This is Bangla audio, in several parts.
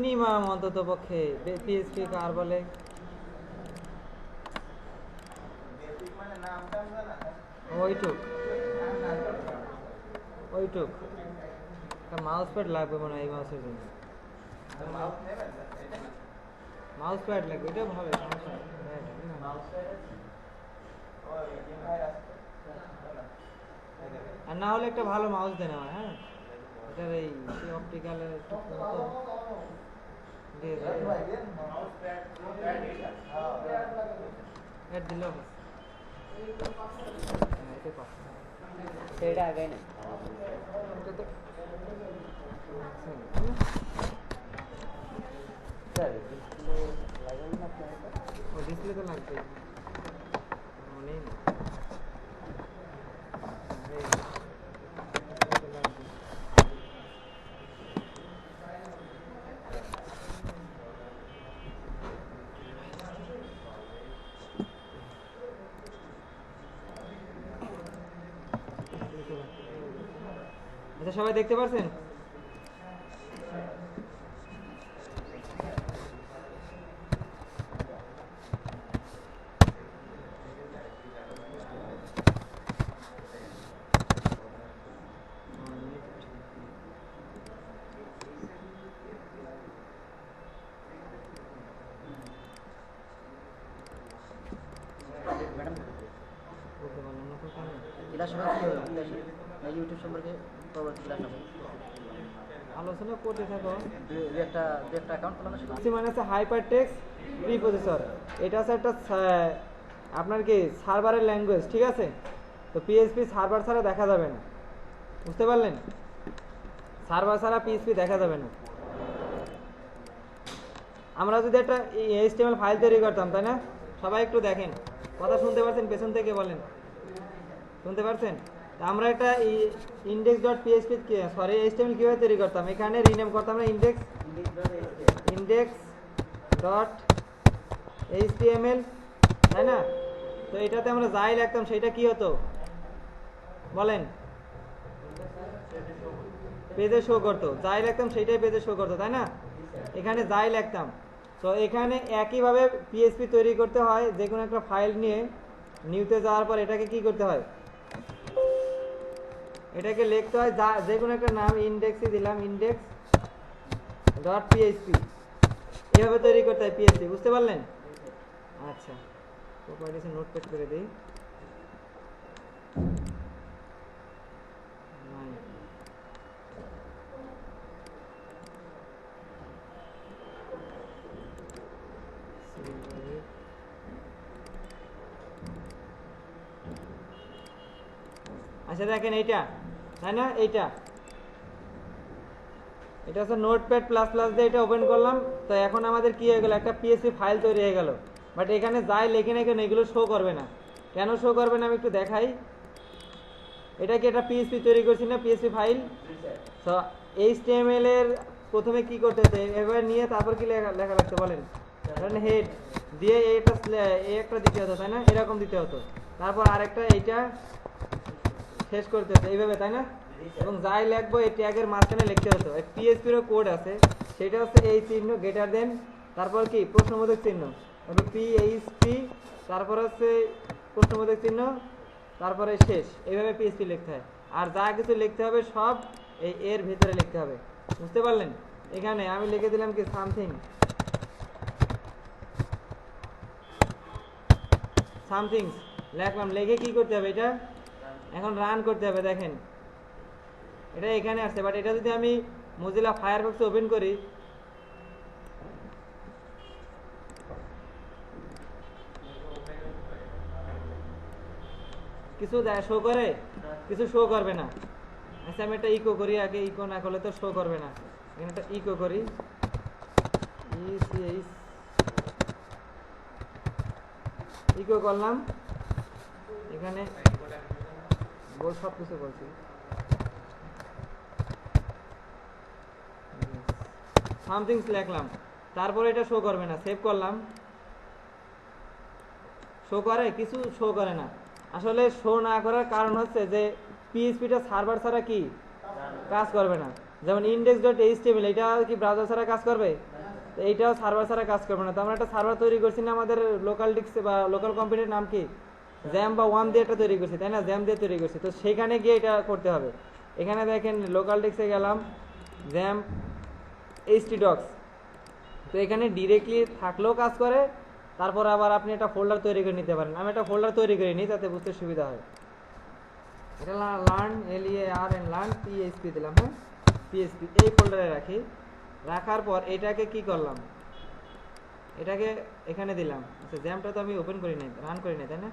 মিনিমাম অন্তত পক্ষে পিএইচপি কার বলে ওইটুক মাউস প্যাড লাগবে মনে হয় এই মাউসের জন্য মাউস প্যাড লাগবে এটা ভালো আর না হলে একটা ভালো মাউস দেন আমার হ্যাঁ এটার এই অপটিক্যালের দিল সেটা আগে না ডিসপ্লে তো লাগবে মনে নেই আচ্ছা সবাই দেখতে পাচ্ছেন ইউটিউব সম্পর্কে আলোচনা করতে থাকো একটা অ্যাকাউন্ট খোলানো মানে আছে হাইপারটেক্সট প্রি প্রসেসর এটা আছে একটা আপনার কি সার্ভারের ল্যাঙ্গুয়েজ ঠিক আছে তো পিএইচপি সার্ভার ছাড়া দেখা যাবে না বুঝতে পারলেন সার্ভার ছাড়া পিএইচপি দেখা যাবে না আমরা যদি একটা এইচটিএমএল ফাইল তৈরি করতাম তাই না সবাই একটু দেখেন কথা শুনতে পাচ্ছেন পেছন থেকে বলেন শুনতে পাচ্ছেন আমরা একটা index.php সরি এইচটিএমএল কিভাবে তৈরি করতাম এখানে রিনেম করতাম না index.html তাই না তো এটাতে আমরা যাই লিখতাম সেটা কি হতো বলেন পেজে শো করতো যাই লিখতাম সেটাই পেজে শো করতো তাই না এখানে যাই লিখতাম তো এখানে একইভাবে পিএইচপি তৈরি করতে হয় যে কোনো একটা ফাইল নিয়ে নিউতে যাওয়ার পর এটাকে কি করতে হয় এটাকে লিখতে হয় যে কোনো একটা নাম ইনডেক্সে দিলাম index.php এভাবে তৈরি করতে হয় পিএইচপি বুঝতে পারলেন আচ্ছা প্রপার্টিসে নোটপ্যাড করে দেই আচ্ছা দেখেন এইটা তাই না এটা হচ্ছে নোটপ্যাড প্লাস প্লাস দিয়ে এটা ওপেন করলাম তো এখন আমাদের কি হয়ে গেল একটা পিএসপি ফাইল তৈরি হয়ে গেল বাট এখানে যাই লেখে না কেন এগুলো শো করবে না কেন শো করবে না আমি একটু দেখাই এটা কি একটা পিএসপি তৈরি করছি না পিএসপি ফাইল তো এইচটিএমএল এর প্রথমে কি করতে হতো এবার নিয়ে তারপর কি লেখা লাগতে বলেন হেড দিয়ে একটা দিতে হতো তাই না এরকম দিতে হতো তারপর আরেকটা এইটা শেষ করতে হতো এইভাবে তাই না এবং যাই লিখবো এই ট্যাগের মাঝখানে লিখতে হতো পিএইচপির কোড আছে সেটা হচ্ছে এই চিহ্ন গ্রেটার দেন তারপর কি প্রশ্নবোধক চিহ্ন পিএইচপি তারপর হচ্ছে প্রশ্নবোধক চিহ্ন তারপরে শেষ এইভাবে পিএইচপি লিখতে হয় আর যা কিছু লিখতে হবে সব এই এর ভিতরে লিখতে হবে বুঝতে পারলেন এখানে আমি লিখে দিলাম কি সামথিংস লিখলাম লিখে কি করতে হবে এটা এখন রান করতে হবে দেখেন এটা এখানে আসছে বাট এটা যদি আমি মোজিলা ফায়ারফক্স ওপেন করি কিছু শো করে কিছু শো করবে না আচ্ছা আমি একটা ইকো করি আগে ইকো না করলে তো শো করবে না এখানে একটা ইকো করি ইকো করলাম এখানে সব কিছু বলছি সামথিংস লিখলাম তারপরে এটা শো করবে না সেভ করলাম শো করে কিছু শো করে না আসলে শো না করার কারণ হচ্ছে যে পিএইচপিটা সার্ভার ছাড়া কি কাজ করবে না যেমন index.html, এটা কি ব্রাউজার ছাড়া কাজ করবে? তো এইটাও সার্ভার ছাড়া কাজ করবে না। তো আমরা একটা সার্ভার তৈরি করছি না আমাদের লোকাল ডিস্কে বা লোকাল কম্পিউটারের নাম কি, জ্যাম বা ওয়ান দিয়ে একটা তৈরি করছি, তাই না? জ্যাম দিয়ে তৈরি করছি, তো সেখানে গিয়ে এটা করতে হবে। এখানে দেখেন লোকাল ডিস্কে গেলাম, জ্যাম htdocs, তো এখানে ডিরেক্টলি থাকলেও কাজ করে। তারপর আবার আপনি একটা ফোল্ডার তৈরি করে নিতে পারেন। আমি একটা ফোল্ডার তৈরি করে নিই যাতে বুঝতে সুবিধা হয়। এটা লার্ন LEARN লার্ন PHP দিলাম, হ্যাঁ PHP এই ফোল্ডারে রাখি। রাখার পর এটাকে কি করলাম, এটাকে এখানে দিলাম। আচ্ছা জ্যামটা তো আমি ওপেন করি নাই, রান করি নাই, তাই না?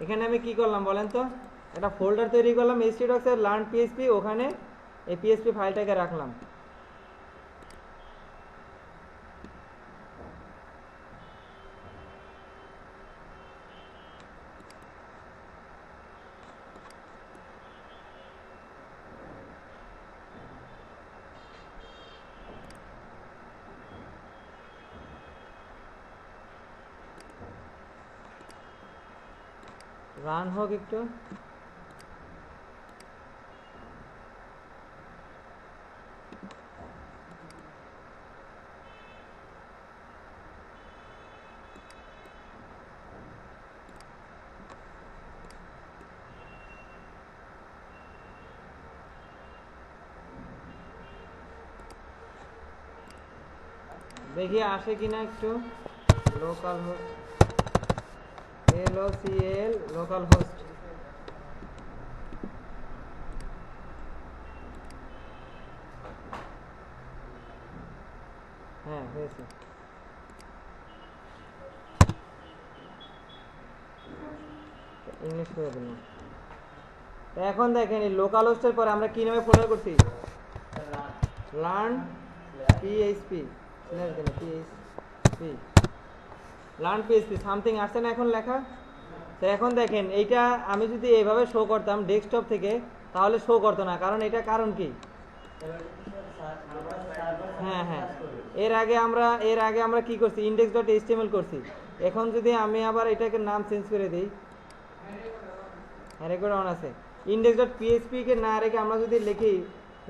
এখানে আমি কি করলাম বলেন তো, একটা ফোল্ডার তৈরি করলাম htdocs এর লার্ন PHP, ওখানে এই PHP ফাইলটাকে রাখলাম। রান হোক একটু। দেখি আসে কিনা একটু। Local host LOCL local host, হ্যাঁ হয়েছে। ইংলিশ করে দিলাম। তো এখন দেখেন এই লোকাল হোস্টের পরে আমরা কি নামে ফোল্ডার করছি, learn PHP learn PHP something আসছে না এখন লেখা। তো এখন দেখেন এইটা আমি যদি এইভাবে শো করতাম ডেস্কটপ থেকে, তাহলে শো করতো না। কারণ এটা কারণ কি, হ্যাঁ হ্যাঁ, এর আগে আমরা কি করছি, index.html করছি। এখন যদি আমি আবার এটাকে নাম চেঞ্জ করে দিই, রেকর্ড অন আছে, index.php কে না রেখে আমরা যদি লিখি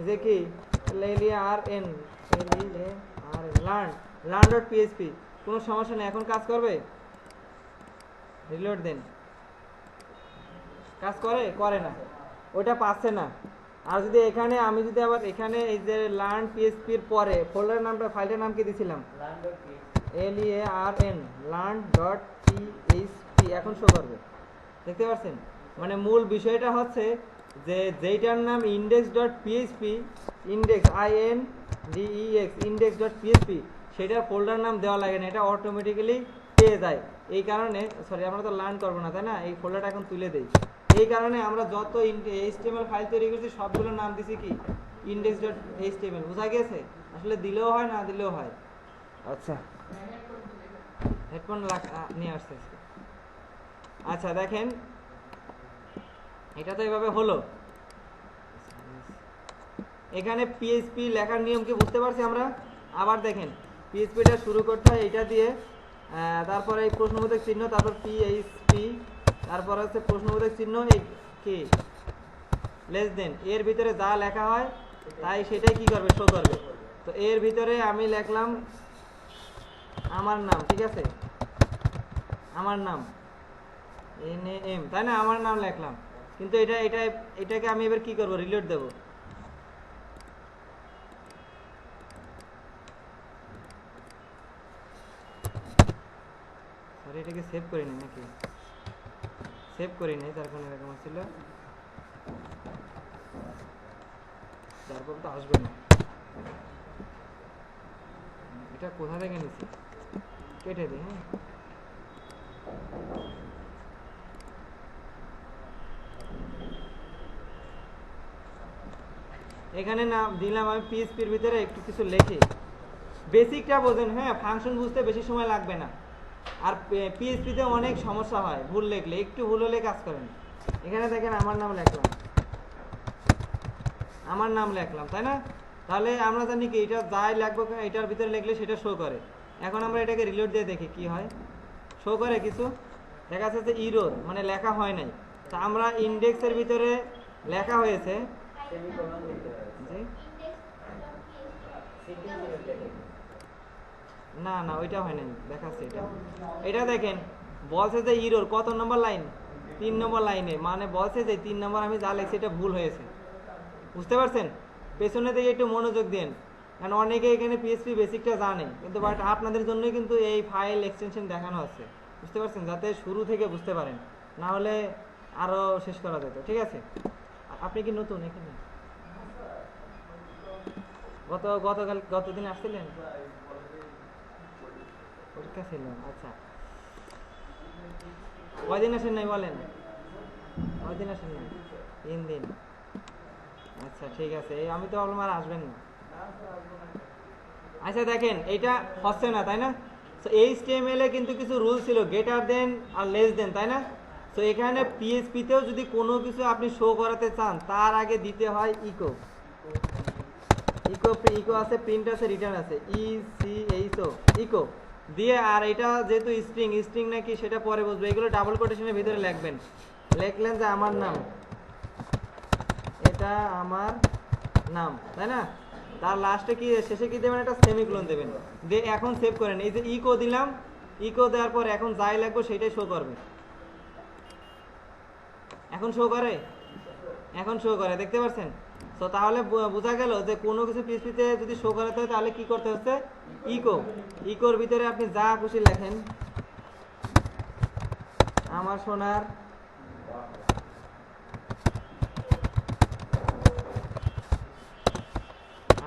যে কি learn.php, কোনো সমস্যা নেই, এখন কাজ করবে। রিলোড দেন, কাজ করে না, ওটা পাচ্ছে না। আর যদি এখানে আমি যদি আবার এখানে এই যে লার্ন PHP এর পরে ফোল্ডারের নামটা, ফাইলটার নাম কি দিছিলাম, LEARN learn.php, এখন শো করবে। দেখতে পাচ্ছেন, মানে মূল বিষয়টা হচ্ছে যে যেইটার নাম index.php, index সেটার ফোল্ডার নাম দেওয়া লাগে না, এটা অটোমেটিক্যালি পেয়ে যায়। এই কারণে সরি, আমরা তো লার্ন করবো না, তাই না? এই ফোল্ডারটা এখন তুলে দেই। এই কারণে আমরা যত HTML ফাইল তৈরি করছি সবগুলোর নাম দিছি কি, index.html। বোঝা গেছে? আসলে দিলেও হয়, না দিলেও হয়। আচ্ছা, হেডফোন নিয়ে আসছে। আচ্ছা দেখেন, এটা তো এভাবে হলো। এখানে PHP লেখার নিয়ম কি বুঝতে পারছি আমরা? আবার দেখেন, PHPটা শুরু করতে হয় এটা দিয়ে, তারপরে এই প্রশ্নবোধক চিহ্ন, তারপর PHP, তারপর হচ্ছে প্রশ্নবোধক চিহ্ন, এই কি লেস দেন, এর ভিতরে যা লেখা হয় তাই সেটাই কি করবে, শো করবে। তো এর ভিতরে আমি লিখলাম আমার নাম, ঠিক আছে, আমার নাম NAM, তাই না? আমার নাম লিখলাম, কিন্তু এটাকে আমি এবার কি করব, রিলোড দেব। সরি, এটাকে সেভ করি নাই নাকি, সেভ করি নাই, তার কারণে এরকম ছিল, তারপর তো আসবে না। এটা কোথা থেকে নিচ্ছি, কেটে দিই। হ্যাঁ, এখানে নাম দিলাম আমি PHPর ভিতরে একটু কিছু লেখে, বেসিকটা বোঝেন, হ্যাঁ, ফাংশন বুঝতে বেশি সময় লাগবে না। আর PHPতে অনেক সমস্যা হয় ভুল লিখলে, একটু ভুল হলে কাজ করেন। এখানে দেখেন আমার নাম লিখলাম, তাই না? তাহলে আমরা জানি কি এটা যাই লাগবে এটার ভিতরে লিখলে সেটা শো করে। এখন আমরা এটাকে রিলোড দিয়ে দেখি কি হয়, শো করে কিছু। দেখা যাচ্ছে যে ইরোর মানে লেখা হয় নাই। তা আমরা ইন্ডেক্সের ভিতরে লেখা হয়েছে জি না না ওইটা হয় নাই, দেখাচ্ছে এটা। এটা দেখেন বলছে যে ইরোর কত নম্বর লাইন, 3 নম্বর লাইনে, মানে বলছে যে 3 নম্বর আমি যা লিখছি এটা ভুল হয়েছে। বুঝতে পারছেন? পেছনে থেকে একটু মনোযোগ দিন, কারণ অনেকে এখানে পিএসপি বেসিকটা জানে, কিন্তু বাট আপনাদের জন্যই কিন্তু এই ফাইল এক্সটেনশন দেখানো হচ্ছে। বুঝতে পারছেন? যাতে শুরু থেকে বুঝতে পারেন, না হলে আরও শেষ করা যেত। ঠিক আছে? আপনি কি নতুন এখানে? গতদিন আসছিলেন? পরীক্ষা ছিল, আচ্ছা। কয়দিন আসেন নাই বলেন? কয়দিন আসেন নাই? 3 দিন। আচ্ছা ঠিক আছে, এই আমি তো ভাবলাম আর আসবেন না। আচ্ছা দেখেন এইটা হচ্ছে না, তাই না? তো HTML এ কিন্তু কিছু রুল ছিল, গ্রেটার দেন আর লেস দেন, তাই না? তো এখানে PHP তেও যদি কোনো কিছু আপনি শো করাতে চান, তার আগে দিতে হয় ইকো। ইকো আছে, প্রিন্ট আছে, রিটার্ন আছে, ইসিএইচও ইকো দিয়ে। আর এটা যেহেতু স্ট্রিং নাকি সেটা পরে বুঝবে, এগুলো ডাবল কোটেশনের ভিতরে লিখবেন। লিখলেন যে আমার নাম, এটা আমার নাম, তাই না? তার লাস্টে কি, শেষে কি দেবেন? একটা সেমিকোলন দেবেন, দিয়ে এখন সেভ করেন। এই যে ইকো দিলাম, ইকো দেওয়ার পর এখন যাই লাগবে সেটাই শো করবে। এখন শো করে, এখন শো করে, দেখতে পাচ্ছেন? তো তাহলে বোঝা গেল যে কোনো কিছু পিএসপিতে যদি শো করাতে হয় তাহলে কি করতে হচ্ছে? ইকো। ইকোর ভিতরে আপনি যা খুশি লেখেন, আমার সোনার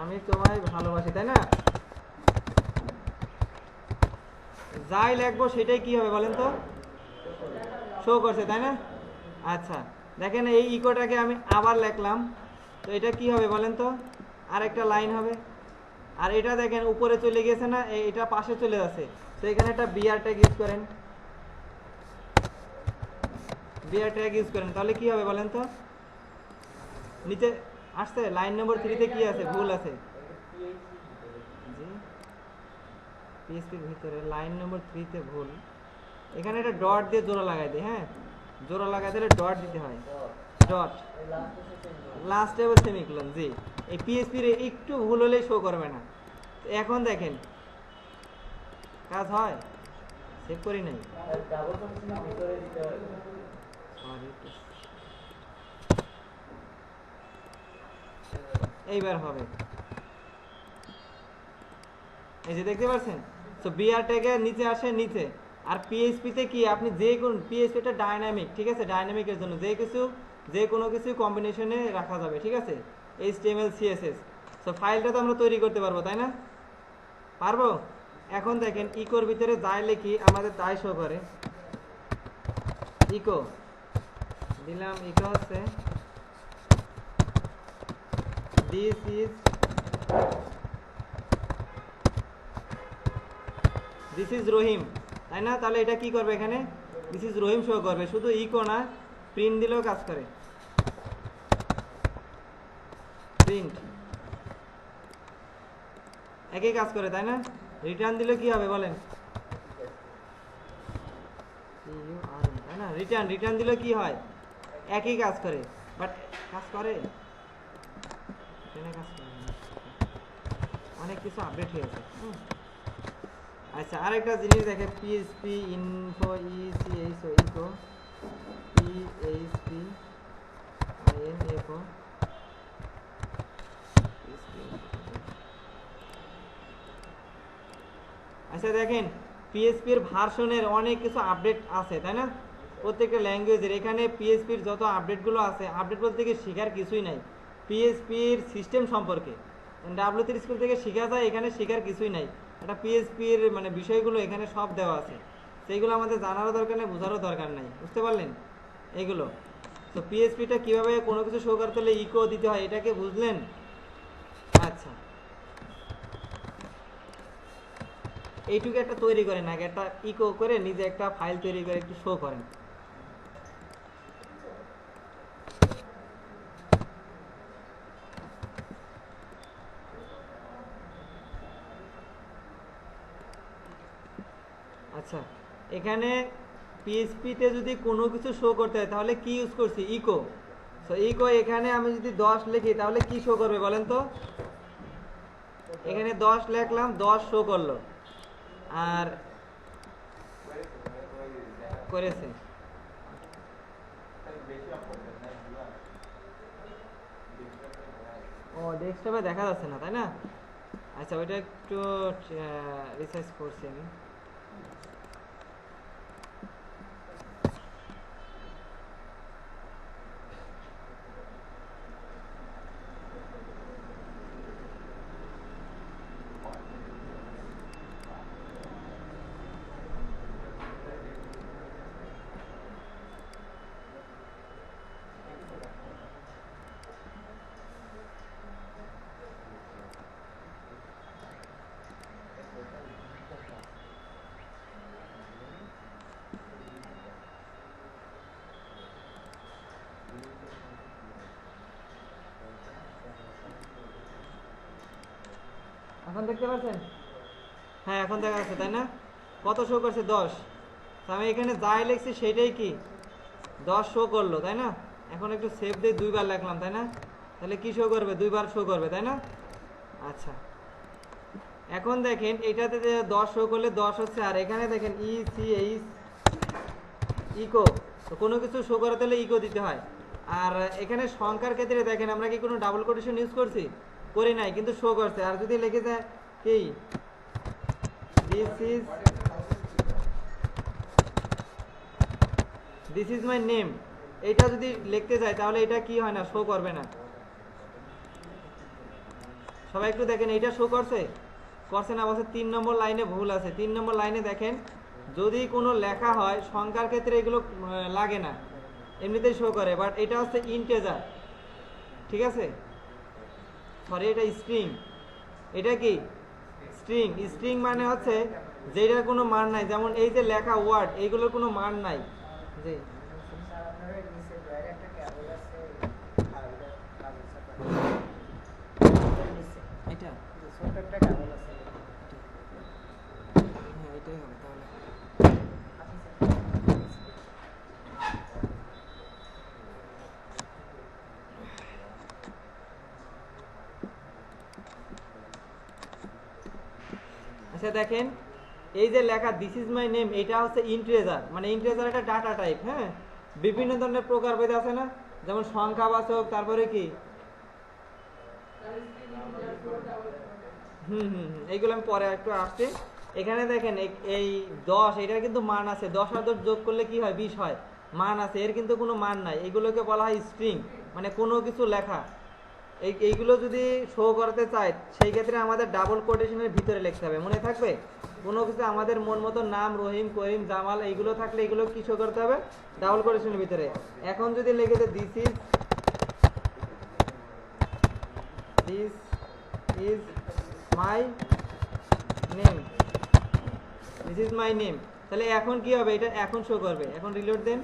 আমি তোমায় ভালোবাসি, তাই না? যাই লিখবো সেটাই কি হবে বলেন তো? শো করছে, তাই না? আচ্ছা দেখেন এই ইকোটাকে আমি আবার লিখলাম, তো এটা কি হবে বলেন তো? আরেকটা লাইন হবে। আর এটা দেখেন উপরে চলে গেছে না, এটা পাশে চলে যাচ্ছে। তো এখানে একটা বিআর ট্যাগ ইউজ করেন, বিআর ট্যাগ ইউজ করেন, তাহলে কি হবে বলেন তো? নিচে আসছে লাইন নম্বর 3 তে কি আছে? ভুল আছে। জি পিএসপির ভিতরে লাইন নম্বর 3 তে ভুল। এখানে একটা ডট দিয়ে জোড়া লাগাই দিই, হ্যাঁ জোড়া লাগাই দিলে ডট দিতে হয়, ডট লাস্টে আবার সেমিকোলন। জি এই পিএসপির একটু ভুল হলেই শো করবে না। এখন দেখেন কাজ হয়, সেভ করি নাই, এইবার হবে। এই যে দেখতে পাচ্ছেন? তো বিআর ট্যাগের নিচে আসে নিচে। আর পিএইচপিতে কি আপনি যে কোন, পিএইচপিটা ডাইনামিক, ঠিক আছে? ডাইনামিকের জন্য যে কোনো কিছু কম্বিনেশনে রাখা যাবে, ঠিক আছে? HTML CSS. তো ফাইলটা তো আমরা তৈরি করতে পারবো, তাই না? পারবো। এখন দেখেন ইকোর ভিতরে যাই লিখি আমাদের তাই শো করে। ইকো দিলাম, ইকো হচ্ছে দিস ইজ রহিম, তাই না? তাহলে এটা কি করবে? এখানে দিস ইজ রহিম শো করবে। শুধু ইকো না, প্রিন্ট দিলেও কাজ করে। প্রিন্ট একই কাজ করে, তাই না? রিটার্ন দিলে কি হবে বলেন? তাই না? রিটার্ন দিলে কি হয়? একই কাজ করে, বাট কাজ করে এখানে কাজ করে না। অনেক কিছু আপডেট হয়েছে। আচ্ছা আরেকটা জিনিস দেখে, পিএইচপি ইনফো ইসিএইচও ইকো পিএইচপি আইএনএফও। আচ্ছা দেখেন পিএইচপির ভার্সনের অনেক কিছু আপডেট আছে, তাই না? প্রত্যেকটা ল্যাঙ্গুয়েজের। এখানে পিএইচপির যত আপডেটগুলো আছে, আপডেট বলতে কি শেখার কিছুই নাই পিএইচপির সিস্টেম সম্পর্কে। ডাব্লিউ3 স্কুল থেকে শেখা যায়, এখানে শেখার কিছুই নাই। একটা পিএইচপির মানে বিষয়গুলো এখানে সব দেওয়া আছে, সেইগুলো আমাদের জানারও দরকার নেই, বোঝারও দরকার নাই। বুঝতে পারলেন এইগুলো? তো পিএইচপিটা কীভাবে কোনো কিছু শো করতে হলে ইকো দিতে হয় এটাকে বুঝলেন? আচ্ছা এইটুকু একটা তৈরি করেন, আগে একটা ইকো করে নিজে একটা ফাইল তৈরি করে একটু শো করেন। আচ্ছা এখানে পিএইচপিতে যদি কোনো কিছু শো করতে হয় তাহলে কি ইউজ করছি? ইকো। সো ইকো এখানে আমি যদি 10 লিখি তাহলে কি শো করবে বলেন তো? এখানে 10 লিখলাম, 10 শো করলো। আর করেছে ও ডেস্কটপে দেখা যাচ্ছে না, তাই না? আচ্ছা, ওইটা একটু রিসার্চ করছি আমি। এখন দেখতে পাচ্ছেন? হ্যাঁ, এখন দেখা যাচ্ছে, তাই না? কত শো করছে? 10। তো আমি এখানে যাই লিখছি সেটাই কি 10 শো করলো, তাই না? এখন একটু সেভ দিয়ে 2 বার লিখলাম, তাই না? তাহলে কি শো করবে? 2 বার শো করবে, তাই না? আচ্ছা, এখন দেখেন এটাতে যে 10 শো করলে 10 হচ্ছে, আর এখানে দেখেন ECH ইকো। তো কোনো কিছু শো করাতে হলে ইকো দিতে হয়। আর এখানে সংখ্যার ক্ষেত্রে দেখেন আমরা কি কোনো ডাবল কোটেশন ইউজ করছি? করি নাই, কিন্তু শো করছে। আর যদি লিখে যায় কি দিস ইজ মাই নেম, এটা যদি লিখতে যায় তাহলে এটা কি হয় না? শো করবে না। সবাই একটু দেখেন, এইটা শো করছে? করছে না? বলছে 3 নম্বর লাইনে ভুল আছে। 3 নম্বর লাইনে দেখেন, যদি কোনো লেখা হয় সংখ্যার ক্ষেত্রে এগুলো লাগে না, এমনিতেই শো করে। বাট এটা হচ্ছে ইন্টেজার, ঠিক আছে? সরি, এটা স্ট্রিং। এটা কি স্ট্রিং? স্ট্রিং মানে হচ্ছে যেটার কোনো মান নাই, যেমন এই যে লেখা ওয়ার্ড, এইগুলোর কোনো মান নাই। জি, এটা হ্যাঁ, এটাই হবে তাহলে। আচ্ছা দেখেন, এই যে লেখা দিস ইজ মাই নেম, এটা হচ্ছে ইন্টিজার। মানে ইন্টিজার একটা ডাটা টাইপ। হ্যাঁ, বিভিন্ন ধরনের প্রকারভেদ আছে না? যেমন সংখ্যাবাচক, তারপরে কি এইগুলো আমি পরে একটু আসছি। এখানে দেখেন এই 10, এটার কিন্তু মান আছে। 10 আর 10 যোগ করলে কি হয়? 20 হয়। মান আছে, এর কিন্তু কোনো মান নাই। এগুলোকে বলা হয় স্ট্রিং, মানে কোনো কিছু লেখা। এইগুলো যদি শো করতে চাই সেই ক্ষেত্রে আমাদের ডাবল কোটেশনের ভিতরে লিখতে হবে, মনে থাকবে? কোনো কিছু আমাদের মন মতো নাম, রহিম, করিম, জামাল, এইগুলো থাকলে এগুলো কি শো করতে হবে? ডাবল কোটেশনের ভিতরে। এখন যদি লিখে যে this is my name, this is my name, তাহলে এখন কি হবে? এটা এখন শো করবে। এখন রিলোড দেন,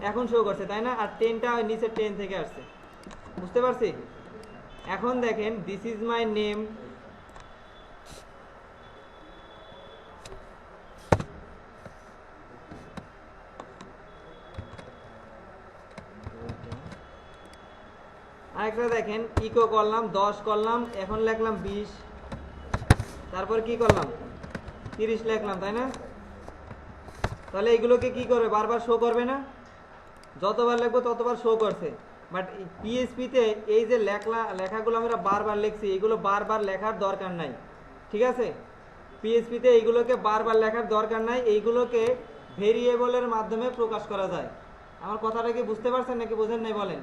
এখন শো করছে, তাই না? আর 10টা নিচে 10 থেকে আসছে, বুঝতে পারছি? এখন দেখেন দিস ইজ মাই নেম, আরেকটা দেখেন, ইকো করলাম, 10 করলাম, এখন লিখলাম 20, তারপর কি করলাম? 30 লিখলাম, তাই না? তাহলে এগুলোকে কি করবে? বারবার শো করবে না? যতবার লিখবো ততবার শো করছে। বাট পিএইচপিতে এই যে লেখাগুলো আমরা বারবার লিখছি, এগুলো বারবার লেখার দরকার নাই, ঠিক আছে? পিএইচপিতে এইগুলোকে বারবার লেখার দরকার নাই, এইগুলোকে ভেরিয়েবলের মাধ্যমে প্রকাশ করা যায়। আমার কথাটা কি বুঝতে পারছেন নাকি বোঝেন নাই বলেন?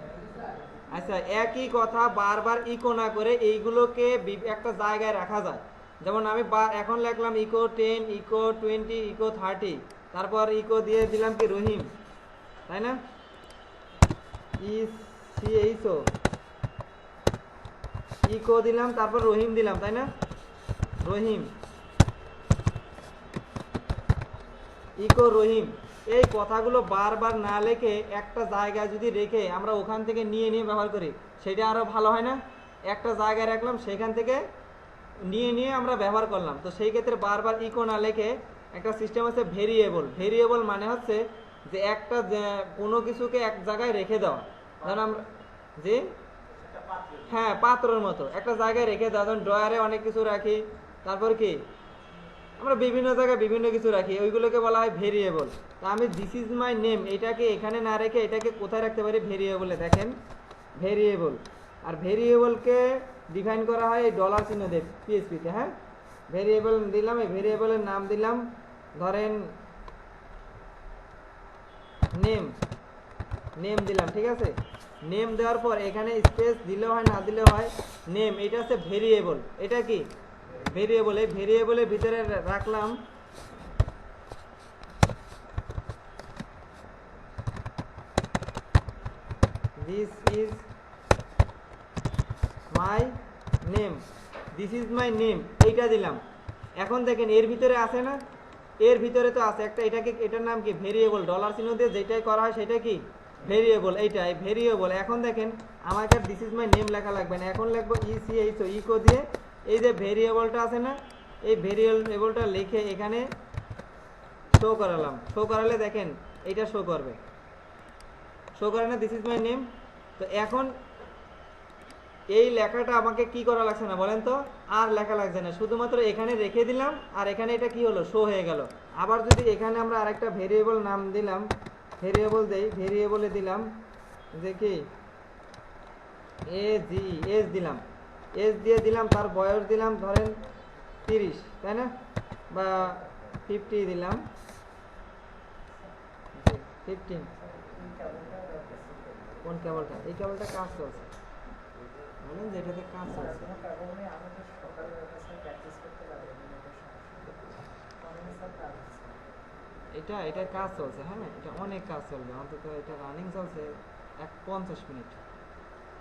আচ্ছা, একই কথা বারবার ইকো না করে এইগুলোকে একটা জায়গায় রাখা যায়। যেমন আমি এখন লিখলাম ইকো 10, ইকো 20, ইকো 30, তারপর ইকো দিয়ে দিলাম কি রহিম, তাই না? ইসিএইচও ইকো দিলাম, তারপর রহিম দিলাম, তাই না? রহিম, ইকো রহিম। এই কথাগুলো বারবার না লিখে একটা জায়গায় যদি রেখে আমরা ওখান থেকে নিয়ে নিয়ে ব্যবহার করি, সেটা আরো ভালো হয় না? একটা জায়গায় রাখলাম, সেখান থেকে নিয়ে নিয়ে আমরা ব্যবহার করলাম। তো সেই ক্ষেত্রে বারবার ইকো না লিখে একটা সিস্টেম আছে ভেরিয়েবল। ভেরিয়েবল মানে হচ্ছে যে একটা কোনো কিছুকে এক জায়গায় রেখে দেওয়া। ধরুন আমরা জি হ্যাঁ পাত্রর মতো একটা জায়গায় রেখে দেওয়া। ধরুন ড্রয়ারে অনেক কিছু রাখি, তারপর কি আমরা বিভিন্ন জায়গায় বিভিন্ন কিছু রাখি, ওইগুলোকে বলা হয় ভেরিয়েবল। তা আমি দিস ইজ মাই নেম এটাকে এখানে না রেখে এটাকে কোথায় রাখতে পারি? ভেরিয়েবলে। দেখেন ভেরিয়েবল, আর ভেরিয়েবলকে ডিফাইন করা হয় এই ডলার চিহ্ন দিয়ে পিএইচপিতে। হ্যাঁ ভেরিয়েবল দিলাম, এই ভেরিয়েবলের নাম দিলাম ধরেন নেম, নেম দিলাম। ঠিক আছে, নেম দেওয়ার পর এখানে স্পেস দিলেও হয় না দিলেও হয়, নেম এটা হচ্ছে ভেরিয়েবল। এটা কি ভেরিয়েবল, এই ভেরিয়েবলের ভিতরে রাখলাম this is my name, this is my name এইটা দিলাম। এখন দেখেন এর ভিতরে আছে না, এর ভিতরে তো আছে একটা, এটাকে এটার নাম কি? ভেরিয়েবল। ডলার চিহ্ন দিয়ে যেটাই করা হয় সেটা কি? ভেরিয়েবল। এইটাই ভেরিয়েবল। এখন দেখেন আমাকে দিস ইজ মাই নেম লেখা লাগবে না, এখন লিখবো ইসিএইচও ইকো দিয়ে এই যে ভেরিয়েবলটা আছে না, এই ভেরিয়েবলটা লিখে এখানে শো করালাম। শো করালে দেখেন এইটা শো করবে, শো করে না দিস ইজ মাই নেম। তো এখন এই লেখাটা আমাকে কি করা লাগছে না বলেন তো? আর লেখা লাগছে না, শুধুমাত্র এখানে রেখে দিলাম আর এখানে এটা কি হলো? শো হয়ে গেল। আবার যদি এখানে আমরা আরেকটা ভেরিয়েবল নাম দিলাম, ভেরিয়েবল দেই, ভেরিয়েবলে দিলাম যে কি এজ দিলাম, এজ দিয়ে দিলাম, তার বয়স দিলাম ধরেন 30, তাই না? বা 50 দিলাম, 15। কোন কেবলটা? এই কেবলটা কাজ চলছে, বলেন যে এটাতে কাজ চলছে। এটা কাজ চলছে, হ্যাঁ এটা অনেক কাজ চলবে, অন্তত এটা রানিং চলছে 50 মিনিট।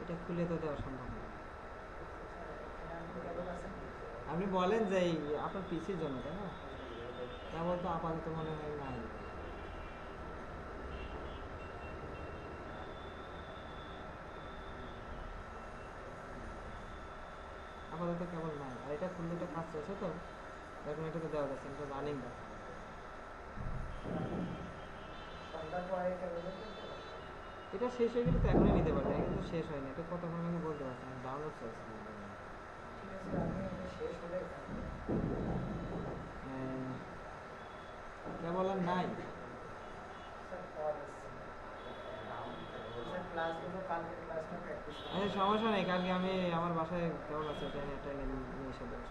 এটা খুলে তো দেওয়া সম্ভব না। আপনি বলেন যে আপনার পিসির জন্য, তাই না? কেবল তো আপাতত মনে হয় নাই। আপাতত কেবল নাই, আর এটা খুললে এটা কাজ চলছে তো এখন এটাতে দেওয়া যাচ্ছে, এটা রানিং। এটা শেষ হয়ে গেলে তো এখনই নিতে পারবে, এটা কিন্তু শেষ হয়নি, এটা কতক্ষণ লাগে বলতে পারছি না, ডাউনলোড চলছে। কেবল আর নাই। আচ্ছা সমস্যা নেই, কালকে আমি আমার বাসায় কেবল আছে, এটা নিয়ে এসে দেবো।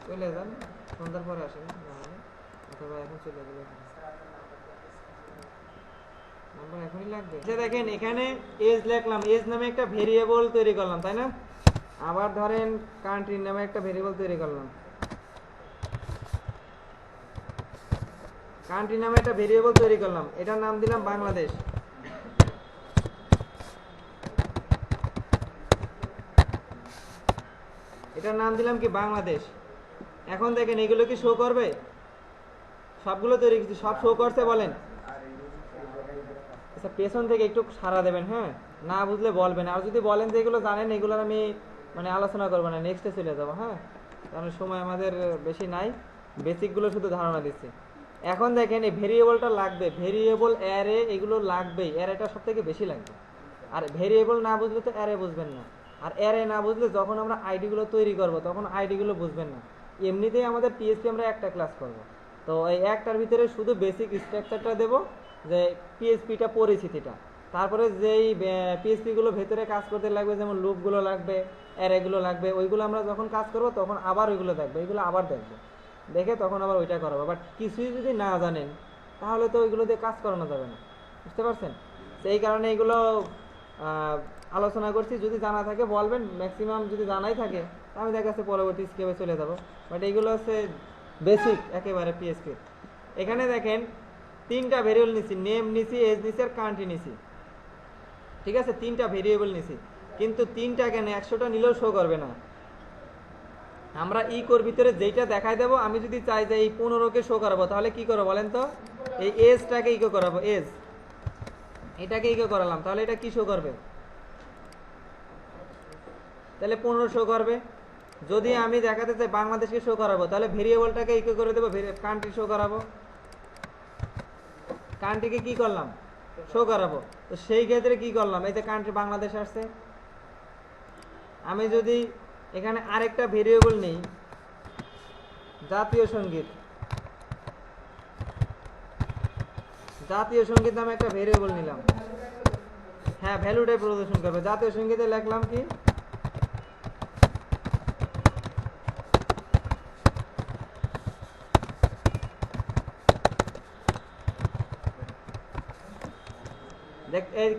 চলে যান, সন্ধ্যার পরে আসেন নাহলে, অথবা এখন চলে গেলে নাম্বার এখনই লাগবে। আচ্ছা দেখেন এখানে এজ লিখলাম, এজ নামে একটা ভেরিয়েবল তৈরি করলাম, তাই না? আবার ধরেন কান্ট্রি নামে একটা ভেরিয়েবল তৈরি করলাম, কান্ট্রি নামে একটা ভেরিয়েবল তৈরি করলাম, এটার নাম দিলাম বাংলাদেশ। এটার নাম দিলাম কি? বাংলাদেশ। এখন দেখেন এগুলো কি শো করবে? সবগুলো তৈরি কিছু সব শো করছে বলেন? আচ্ছা পেছন থেকে একটু সাড়া দেবেন, হ্যাঁ না বুঝলে বলবেন, আর যদি বলেন যে এগুলো জানেন এগুলোর আমি মানে আলোচনা করবো না, নেক্সটে চলে যাবো। হ্যাঁ কারণ সময় আমাদের বেশি নাই, বেসিকগুলো শুধু ধারণা দিচ্ছি। এখন দেখেন এই ভেরিয়েবলটা লাগবে, ভেরিয়েবল অ্যারে এগুলো লাগবেই, অ্যারেটা সব থেকে বেশি লাগবে। আর ভেরিয়েবল না বুঝলে তো অ্যারে বুঝবেন না, আর অ্যারে না বুঝলে যখন আমরা আইডিগুলো তৈরি করব তখন আইডিগুলো বুঝবেন না। এমনিতেই আমাদের পিএইচপি আমরা একটা ক্লাস করব, তো এই একটার ভিতরে শুধু বেসিক স্ট্রাকচারটা দেবো, যে পিএইচপিটা পরিচিতিটা, তারপরে যেই পিএইচপিগুলো ভেতরে কাজ করতে লাগবে, যেমন লুপগুলো লাগবে, অ্যারেগুলো লাগবে, ওইগুলো আমরা যখন কাজ করব তখন আবার ওইগুলো দেখবো, এইগুলো আবার দেখবো, দেখে তখন আবার ওইটা করাবো। বাট কিছুই যদি না জানেন তাহলে তো ওইগুলো দিয়ে কাজ করানো যাবে না, বুঝতে পারছেন? সেই কারণে এইগুলো আলোচনা করছি, যদি জানা থাকে বলবেন, ম্যাক্সিমাম যদি জানাই থাকে আমি দেখা যাচ্ছে পরবর্তী স্টেপে চলে যাব। বাট এইগুলো হচ্ছে বেসিক একেবারে পিএইচপি। এখানে দেখেন 3টা ভেরিয়েবল নিছি, নেম নিছি, এজ নিছি আর কান্ট্রি নিছি, ঠিক আছে? 3টা ভেরিয়েবল নিছি, কিন্তু 3টা কেন 100টা নিলেও শো করবে না। আমরা ইকোর ভিতরে যেইটা দেখাই দেবো, আমি যদি চাই যে এই 15কে শো করাবো তাহলে কি করবো বলেন তো? এই এজটাকে ইকো করাবো, এজ এটাকে ইকো করালাম, তাহলে এটা কি শো করবে? তাহলে 15 শো করবে। যদি আমি দেখাতে চাই বাংলাদেশকে শো করাবো, তাহলে ভেরিয়েবলটাকে ইকো করে দেবো, কান্ট্রি শো করাবো, কান্ট্রিকে কি করলাম, শো করাবো। তো সেই ক্ষেত্রে কি করলাম, এই যে কান্ট্রি বাংলাদেশ আসছে। আমি যদি এখানে আরেকটা ভেরিয়েবল নেই, জাতীয় সঙ্গীত, জাতীয় সঙ্গীত নামে একটা ভেরিয়েবল নিলাম, হ্যাঁ ভ্যালুটাই প্রদর্শন করবে। জাতীয় সঙ্গীতে লিখলাম কি,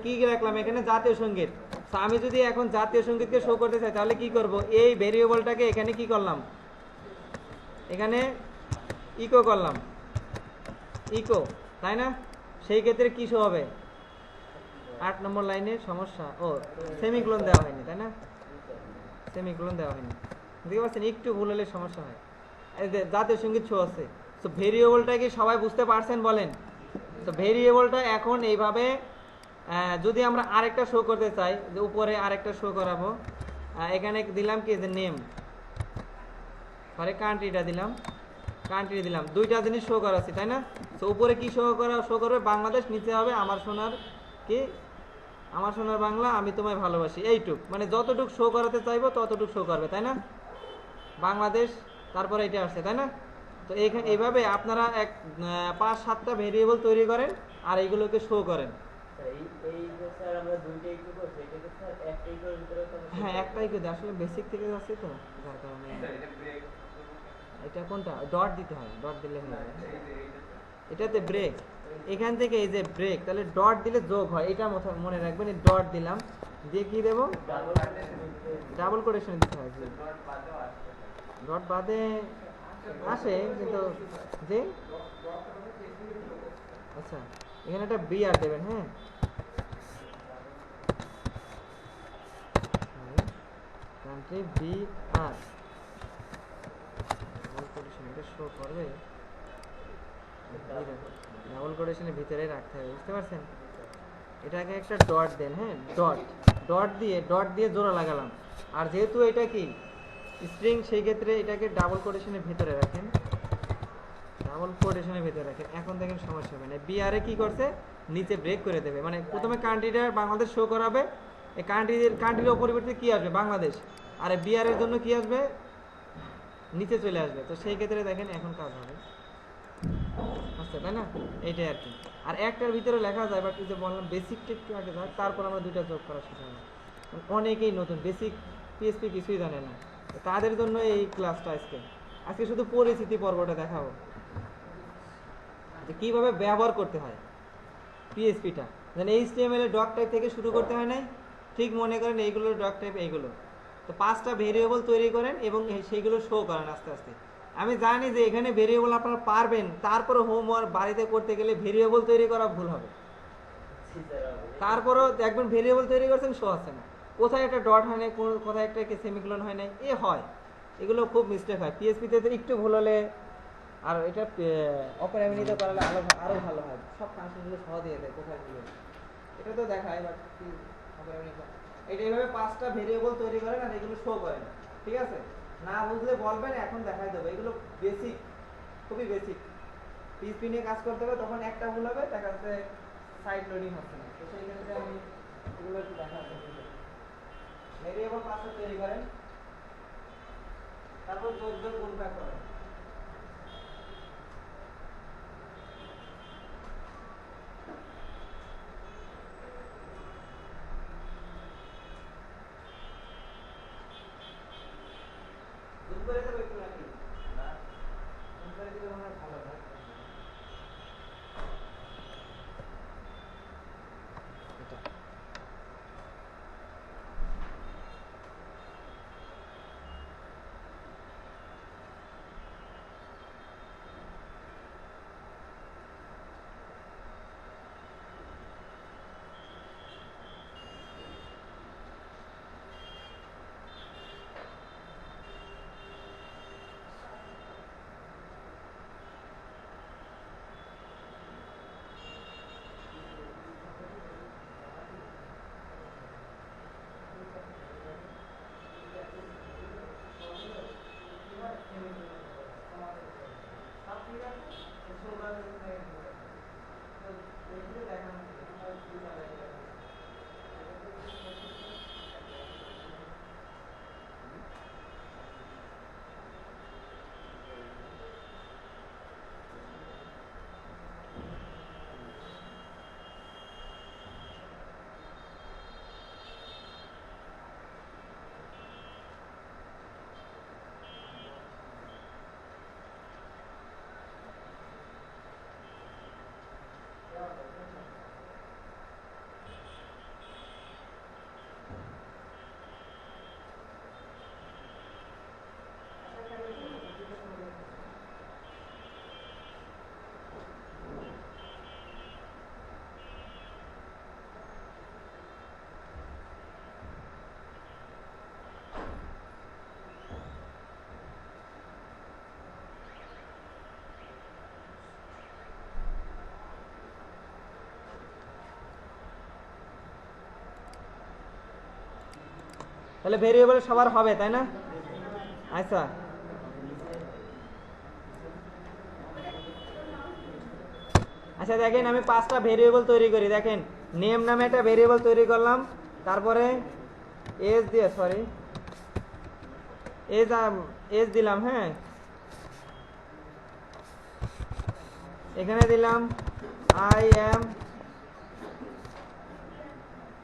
কি রাখলাম এখানে, জাতীয় সঙ্গীত। আমি যদি এখন জাতীয় সঙ্গীতকে শো করতে চাই, তাহলে কি করব, এই ভেরিয়েবলটাকে এখানে কি করলাম, এখানে ইকো করলাম, ইকো, তাই না? সেই ক্ষেত্রে কি শো হবে, 8 নম্বর লাইনের সমস্যা, ও সেমিকোলন দেওয়া হয়নি, তাই না? সেমিকোলন দেওয়া হয়নি, বুঝতে পারছেন, একটু ভুল হলে সমস্যা হয়। এই যে জাতীয় সঙ্গীত শো আছে, তো ভেরিয়েবলটা কি সবাই বুঝতে পারছেন বলেন? তো ভেরিয়েবলটা এখন এইভাবে, যদি আমরা আরেকটা শো করতে চাই, যে উপরে আরেকটা শো করাবো, এখানে দিলাম কি, যে নেম, পরে কান্ট্রিটা দিলাম, কান্ট্রি দিলাম, দুইটা জিনিস শো করাচ্ছি, তাই না? তো উপরে কি শো করবে, বাংলাদেশ, নিচে হবে আমার সোনার কি, আমার সোনার বাংলা, আমি তোমায় ভালোবাসি, এইটুক, মানে যতটুক শো করাতে চাইবো ততটুক শো করবে, তাই না? বাংলাদেশ, তারপরে এটা আসছে, তাই না? তো এইভাবে আপনারা 5-7টা ভেরিয়েবল তৈরি করেন আর এইগুলোকে শো করেন। হ্যাঁ একটাই করে, আসলে বেসিক থেকে যাচ্ছে তো, যার কারণে। এটা কোনটা, ডট দিতে হয়, ডট দিলে হয়ে যাবে। এটাতে ব্রেক, এখান থেকে এই যে ব্রেক, তাহলে ডট দিলে যোগ হয়, এটা মনে রাখবেন। এই ডট দিলাম, দিয়ে কি দেবো, ডাবল কোটেশন দিতে হয়। ডট বাদে আসে কিন্তু, যে আচ্ছা এখানে একটা বি আর দেবেন, হ্যাঁ কান্ট্রি বি আর, ডাবল কোটেশন এটা শো করবে, ডাবল কোটেশনের ভিতরে রাখতে হবে, বুঝতে পারছেন? এটাকে একটা ডট দেন, হ্যাঁ ডট, ডট দিয়ে জোড়া লাগালাম। আর যেহেতু এটা কি স্ট্রিং, সেই ক্ষেত্রে এটাকে ডাবল কোটেশনের ভিতরে রাখেন, ডাবল কোটেশনের ভিতরে রাখেন। এখন দেখেন সমস্যা হবে না। বিআরে কি করছে, নিচে ব্রেক করে দেবে, মানে প্রথমে কান্ট্রিটা বাংলাদেশ শো করাবে, এই কান্ট্রির পরিবর্তে কি আসবে, বাংলাদেশ, আর বিআর এর জন্য কি আসবে, নিচে চলে আসবে। তো সেই ক্ষেত্রে দেখেন এখন কাজ হবে, আচ্ছা তাই না? এইটাই আর কি। আর একটার ভিতরে লেখা যায়, বাট যে বললাম বেসিকটা একটু আগে থাক, তারপর আমরা দুইটা যোগ করা শিখাবো। অনেকেই নতুন, বেসিক পিএসপি কিছুই জানে না, তাদের জন্য এই ক্লাসটা আজকে শুধু পরিচিতি পর্বটা দেখাবো, যে কীভাবে ব্যবহার করতে হয় পিএসপিটা। যেন এইচটিএমএল এর ডক টাইপ থেকে শুরু করতে হয় নাই, ঠিক মনে করেন এইগুলোর ডক টাইপ এইগুলো। তো 5টা ভেরিয়েবল তৈরি করেন এবং সেইগুলো শো করেন আস্তে আস্তে। আমি জানি যে এখানে ভেরিয়েবল আপনারা পারবেন, তারপরে হোমওয়ার্ক বাড়িতে করতে গেলে ভেরিয়েবল তৈরি করা ভুল হবে। তারপরেও দেখবেন ভেরিয়েবল তৈরি করছেন, শো আসছে না, কোথায় একটা ডট হয় নাই, কোথায় একটা সেমিকোলন হয় নাই, হয়, এগুলো খুব মিস্টেক হয় পিএসপিতে। তো একটু ভুল হলে, আর এটা অপেরামিনিতে করালে আরো ভালো হয়, সব ফাংশনগুলো সহ দিয়ে দেয়, কোথায় ভুল হবে এটা তো দেখায়, বাট এটা এইভাবে 5টা ভেরিয়েবল তৈরি করেন আর এগুলো শো করেন, ঠিক আছে? না বুঝলে বলবেন, এখন দেখাই দেবো। এগুলো বেসিক, খুবই বেসিক, পিএসপি নিয়ে কাজ করতে হবে, তখন একটা ভুল হবে, দেখা যাচ্ছে সাইড লোডিং হচ্ছে না। তো সেই ক্ষেত্রে আমি এগুলো একটু দেখাচ্ছি। ভেরিয়েবল 5টা তৈরি করেন, তারপর 14 গুণ ভাগ করেন। জুম করে দেবো একটু নাকি? জুম করে দিলে মনে হয় ভালো হয়। এটা তাহলে ভেরিয়েবল সবার হবে, তাই না? আচ্ছা, আচ্ছা দেখেন আমি 5টা ভেরিয়েবল তৈরি করি। দেখেন নেম নামে একটা ভেরিয়েবল তৈরি করলাম, তারপরে এজ দিয়ে সরি এজ দিলাম, হ্যাঁ এখানে দিলাম আই এম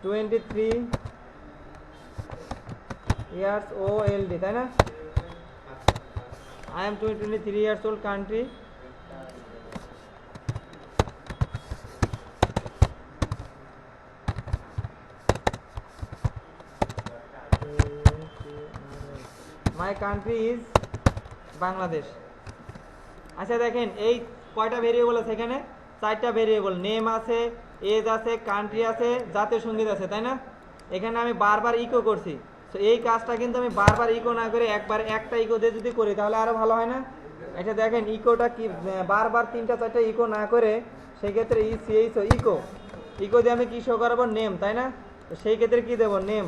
23 ইয়ার্স ওল্ড, তাই না? I am 23 years old, country my country is Bangladesh. আচ্ছা দেখেন এই কয়টা ভেরিয়েবল আছে এখানে? 4টা ভেরিয়েবল, নেম আছে, এজ আছে, কান্ট্রি আছে, জাতীয় সঙ্গীত আছে, তাই না? এখানে আমি বারবার ইকো করছি। তো এই কাজটা কিন্তু আমি বারবার ইকো না করে একবার একটা ইকো দিয়ে যদি করি তাহলে আরো ভালো হয় না? এটা দেখেন ইকোটা কি, বারবার 3টা 4টা ইকো না করে সেই ক্ষেত্রে ইকো ইকো দিয়ে আমি কি শো করাবো? নেম, তাই না? তো সেই ক্ষেত্রে কি দেবো? নেম।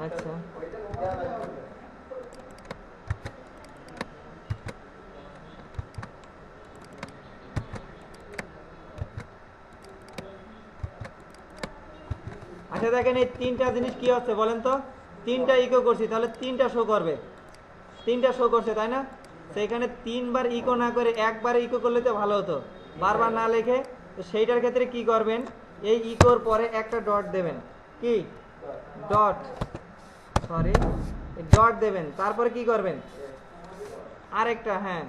আচ্ছা আচ্ছা দেখেন এই 3টা জিনিস কি হচ্ছে বলেন তো? 3টা ইকো করছি, তাহলে 3টা শো করবে, 3টা শো করছে, তাই না? সেইখানে 3বার ইকো না করে একবার ইকো করলে তো ভালো হতো, বারবার না লিখে। তো সেইটার ক্ষেত্রে কি করবেন? এই ইকোর পরে একটা ডট দেবেন, কি ডট, সরি ডট দেবেন, তারপরে কি করবেন? আরেকটা, হ্যাঁ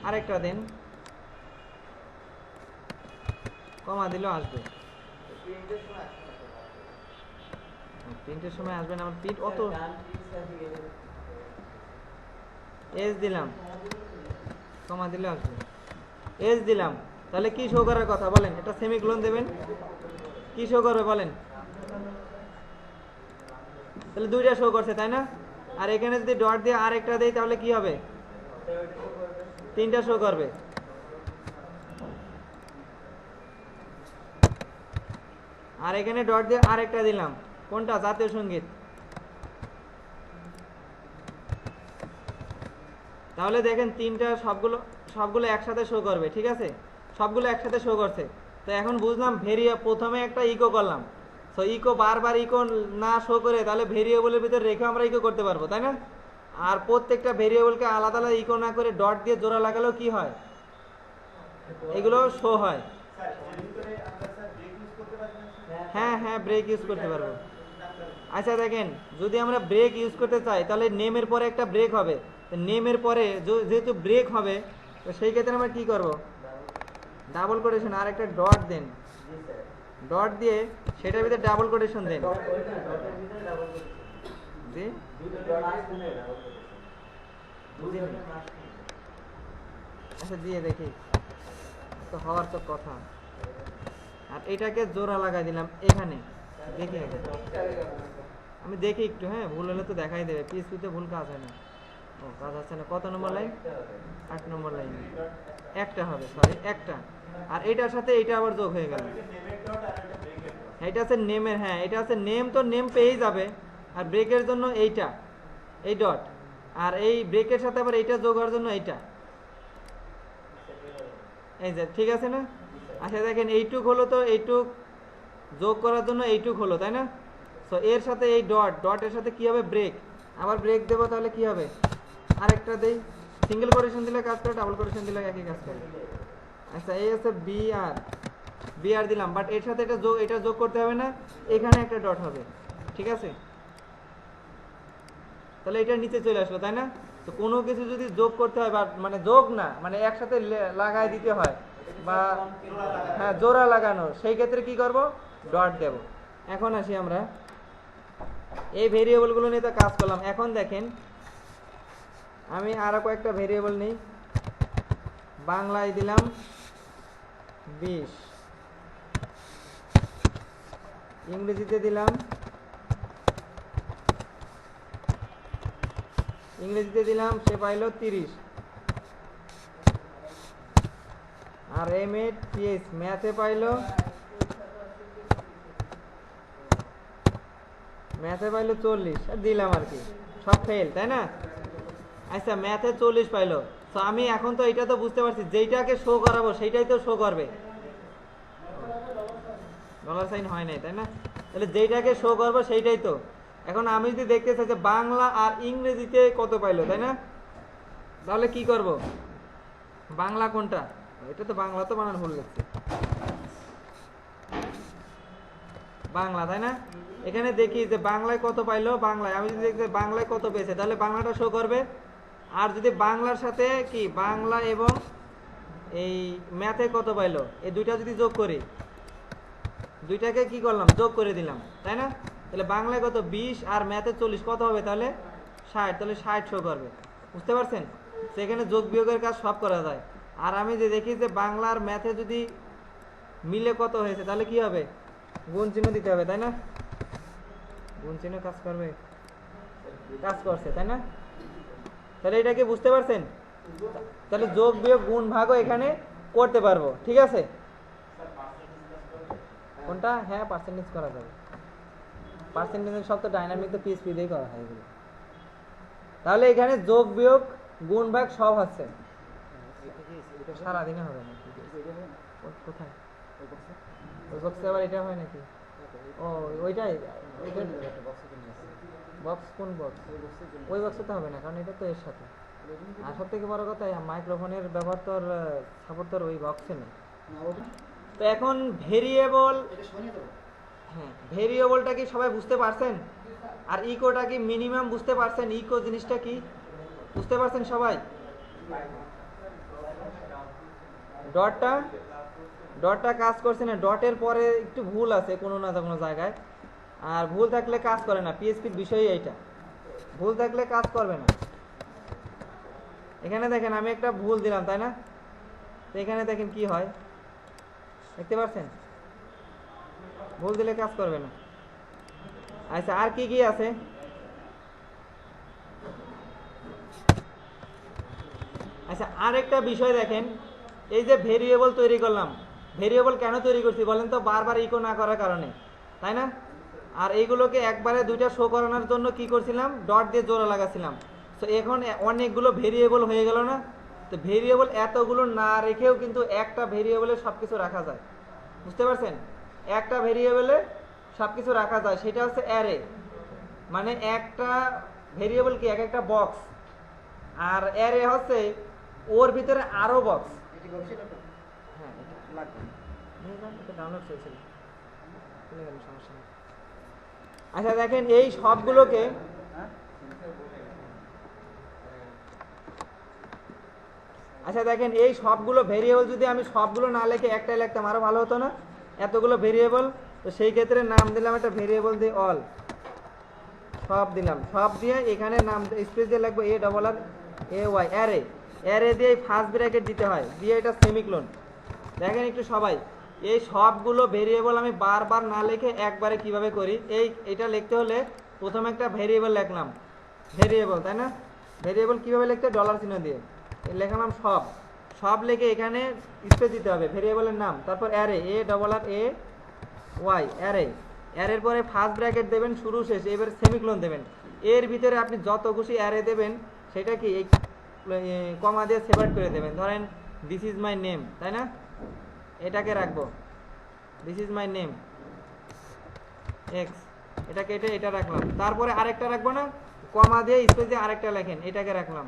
আরেকটা দেন, কমা দিলেও আসবে। প্রিন্টের সময় আসবে না, আমার প্রিন্ট অত। এজ দিলাম, কমা দিলে আসবে, এজ দিলাম, তাহলে কি শো করার কথা বলেন? এটা সেমিকোলন দেবেন, কি শো করবে বলেন? তাহলে 2টা শো করছে, তাই না? আর এখানে যদি ডট দিয়ে আরেকটা দেই তাহলে কি হবে? 3টা শো করবে। আর এখানে ডট দিয়ে আরেকটা দিলাম, কোনটা? জাতীয় সঙ্গীত। তাহলে দেখেন 3টা সবগুলো একসাথে শো করবে, ঠিক আছে? সবগুলো একসাথে শো করছে। তো এখন বুঝলাম প্রথমে একটা ইকো করলাম, সো ইকো বারবার ইকো না শো করে তাহলে ভেরিয়েবলের ভিতরে রেখে আমরা ইকো করতে পারবো, তাই না? আর প্রত্যেকটা ভেরিয়েবলকে আলাদা আলাদা ইকো না করে ডট দিয়ে জোড়া লাগালেও কি হয়? এগুলো শো হয়। হ্যাঁ হ্যাঁ, ব্রেক ইউজ করতে পারবো। আচ্ছা দেখেন যদি আমরা ব্রেক ইউজ করতে চাই তাহলে নেমের পরে একটা ব্রেক হবে, নেমের পরে যেহেতু ব্রেক হবে তো সেই ক্ষেত্রে আমরা কি করব? ডাবল কোটেশন আর একটা ডট দেন, ডট দিয়ে সেটার ভিতরে ডাবল কোটেশন দেন, আচ্ছা দিয়ে দেখি তো হওয়ার তো কথা। আর এটাকে জোড়া লাগাই দিলাম এখানে, দেখি আমি দেখি একটু, হ্যাঁ ভুল হলে তো দেখাই দেবে, পিএসপিতে ভুল কাজ হয় না। ও কাজ হচ্ছে না, কত নম্বর লাইন? 8 নম্বর লাইন, একটা হবে, সরি একটা। আর এটার সাথে এটা আবার যোগ হয়ে গেল, এটা আছে নেমের, হ্যাঁ এটা আছে নেম, তো নেম পেয়েই যাবে। আর ব্রেকের জন্য এইটা, এই ডট, আর এই ব্রেকের সাথে আবার এইটা যোগ হওয়ার জন্য এইটা, এই যে ঠিক আছে না? আচ্ছা দেখেন এইটুক হলো, তো এইটুক যোগ করার জন্য এইটুক হলো, তাই না? তো এর সাথে এই ডটের সাথে কি হবে? ব্রেক, আবার ব্রেক দেবো, তাহলে কি হবে? আরেকটা দেই, সিঙ্গেল কোটেশন দিলে কাজ করে, ডাবল কোটেশন দিলে একই কাজ করে। আচ্ছা এই আছে বিআর দিলাম, বাট এর সাথে এটা যোগ করতে হবে না, এখানে একটা ডট হবে, ঠিক আছে? তাহলে এটা নিচে চলে আসলো, তাই না? তো কোনো কিছু যদি যোগ করতে হয় বা মানে যোগ না মানে একসাথে লাগাই দিতে হয় বা হ্যাঁ জোড়া লাগানো, সেই ক্ষেত্রে কি করব? ডট দেব। এখন আসি আমরা এই ভেরিয়েবলগুলো নিয়ে তো কাজ করলাম। এখন দেখেন আমি আরো কয়েকটা ভেরিয়েবল নিই, বাংলায় দিলাম 20, ইংরেজিতে দিলাম সে pile 30, R M A T S ম্যাথে পাইলো 40 আর দিলাম আর কি, সব ফেল তাই না? আচ্ছা ম্যাথে 40 পাইলো, তো আমি এখন তো এটা তো বুঝতে পারছি যেইটাকে শো করাবো সেইটাই তো শো করবে, ডলার সাইন হয় নাই তাই না? তাহলে যেইটাকে শো করবো সেইটাই তো। এখন আমি যদি দেখতে চাই যে বাংলা আর ইংরেজিতে কত পাইলো তাই না, তাহলে কি করব? বাংলা কোনটা, এটা তো বাংলা তো বানান ভুল লিখছে, বাংলা তাই না? এখানে দেখি যে বাংলায় কত পাইলো, বাংলায় আমি যদি দেখি বাংলায় কত পেয়েছে তাহলে বাংলাটা শো করবে। আর যদি বাংলার সাথে কি বাংলা এবং এই ম্যাথে কত পাইলো এই দুইটা যদি যোগ করি, দুইটাকে কি করলাম যোগ করে দিলাম তাই না? তাহলে বাংলায় কত 20 আর ম্যাথে 40 কত হবে তাহলে 60, তাহলে 60 শো করবে। বুঝতে পারছেন? সেখানে যোগ বিয়োগের কাজ সব করা যায়। আর আমি যে দেখি যে বাংলা আর ম্যাথে যদি মিলে কত হয়েছে তাহলে কি হবে, গুণ চিহ্ন দিতে হবে তাই না? গুণ চিহ্ন কাজ করবে, কাজ করছে তাই না? তাহলে এটা কি বুঝতে পারছেন? তাহলে যোগ বিয়োগ গুণ ভাগও এখানে করতে পারবো, ঠিক আছে? কোনটা? হ্যাঁ পার্সেন্টেজ করা যাবে, পার্সেন্টেজের সব তো ডাইনামিক তো পিএসপি দিয়েই করা হয় এগুলো। তাহলে এখানে যোগ বিয়োগ গুণ ভাগ সব আছে, সারাদিনে হবে না। কোথায় ওই বক্সে আবার এটা হয় নাকি? ও ওইটাই, বক্স কোন বক্স? ওই বক্সে তো হবে না কারণ এটা তো এর সাথে। আর সব থেকে বড় কথা মাইক্রোফোনের ব্যবহার তো সাপোর্ট তো ওই বক্সে নেই। তো এখন ভেরিয়েবল, হ্যাঁ ভেরিয়েবলটা কি সবাই বুঝতে পারছেন? আর ইকোটা কি মিনিমাম বুঝতে পারছেন? ইকো জিনিসটা কি বুঝতে পারছেন সবাই? ডটটা কাজ করছে না, ডটের পরে একটু ভুল আছে কোনো না কোনো জায়গায়, আর ভুল থাকলে কাজ করে না। পিএসপির বিষয় এইটা, ভুল থাকলে কাজ করবে না। এখানে দেখেন আমি একটা ভুল দিলাম তাই না, তো এখানে দেখেন কি হয় দেখতে পাচ্ছেন, ভুল দিলে কাজ করবে না। আচ্ছা আর কি কি আছে? আচ্ছা আর একটা বিষয় দেখেন, এই যে ভেরিয়েবল তৈরি করলাম, ভেরিয়েবল কেন তৈরি করছি বলেন তো? বারবার ইকো না করার কারণে তাই না? আর এইগুলোকে একবারে দুইটা শো করানোর জন্য কি করছিলাম, ডট দিয়ে জোড়া লাগাছিলাম। তো এখন অনেকগুলো ভেরিয়েবল হয়ে গেল না? তো ভেরিয়েবল এতগুলো না রেখেও কিন্তু একটা ভেরিয়েবলে সবকিছু রাখা যায়। বুঝতে পারছেন? একটা ভেরিয়েবলে সবকিছু রাখা যায়, সেটা হচ্ছে অ্যারে। মানে একটা ভেরিয়েবল কি এক একটা বক্স, আর অ্যারে হচ্ছে ওর ভিতরে আরো বক্স। হ্যাঁ এটা ডাউনলোড করেছিল, সমস্যা নেই। আচ্ছা দেখেন এই সবগুলোকে, আচ্ছা দেখেন এই সবগুলো ভেরিয়েবল যদি আমি সবগুলো না লিখে একটাই লিখতাম আরো ভালো হতো না? এতগুলো ভেরিয়েবল, তো সেই ক্ষেত্রে নাম দিলাম একটা ভেরিয়েবল দিয়ে অল, সব দিলাম, সব দিয়ে এখানে নাম স্পেস দিয়ে লিখবো A double R A Y, array. Array দিয়ে ফার্স্ট ব্র্যাকেট দিতে হয়, দিয়ে এটা সেমিকোলন। দেখেন একটু সবাই, এই সবগুলো ভেরিয়েবল আমি বারবার না লিখে একবারে কিভাবে করি। এটা লিখতে হলে প্রথমে একটা ভেরিয়েবল লিখলাম, ভেরিয়েবল তাই না? ভেরিয়েবল কিভাবে লিখতে? ডলার চিহ্ন দিয়ে লিখলাম সব, সব লিখে এখানে স্পেস দিতে হবে ভেরিয়েবলের নাম, তারপর array A double R A Y, array. অ্যারের পরে ফার্স্ট ব্র্যাকেট দেবেন শুরু শেষ, এবার সেমিকোলন দেবেন। এর ভিতরে আপনি যত খুশি অ্যারে দেবেন সেটা কি এই কমা দিয়ে সেপারেট করে দেবেন। ধরেন দিস ইজ মাই নেম তাই না, এটাকে রাখবো this is my name x, এটা কেটে এটা রাখলাম। তারপরে আরেকটা রাখবো না, কমা দিয়ে স্পেস দিয়ে আরেকটা লেখেন, এটাকে রাখলাম।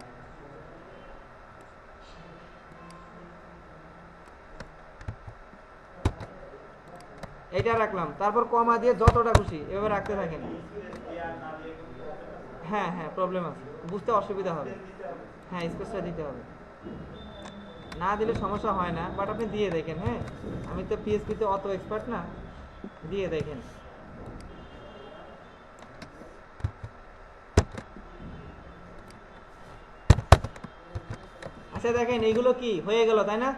এটা রাখলাম, তারপর কমা দিয়ে যতটা খুশি এভাবে রাখতে থাকেন। হ্যাঁ হ্যাঁ প্রবলেম আছে, বুঝতে অসুবিধা হবে। হ্যাঁ স্পেসটা দিতে হবে, না দিলে সমস্যা হয় না, বাট আপনি দিয়ে দেখেন। হ্যাঁ আমি তো পিএসপিতে অত এক্সপার্ট না, দিয়ে দেখেন। আচ্ছা দেখেন এইগুলো কি হয়ে গেল তাই না?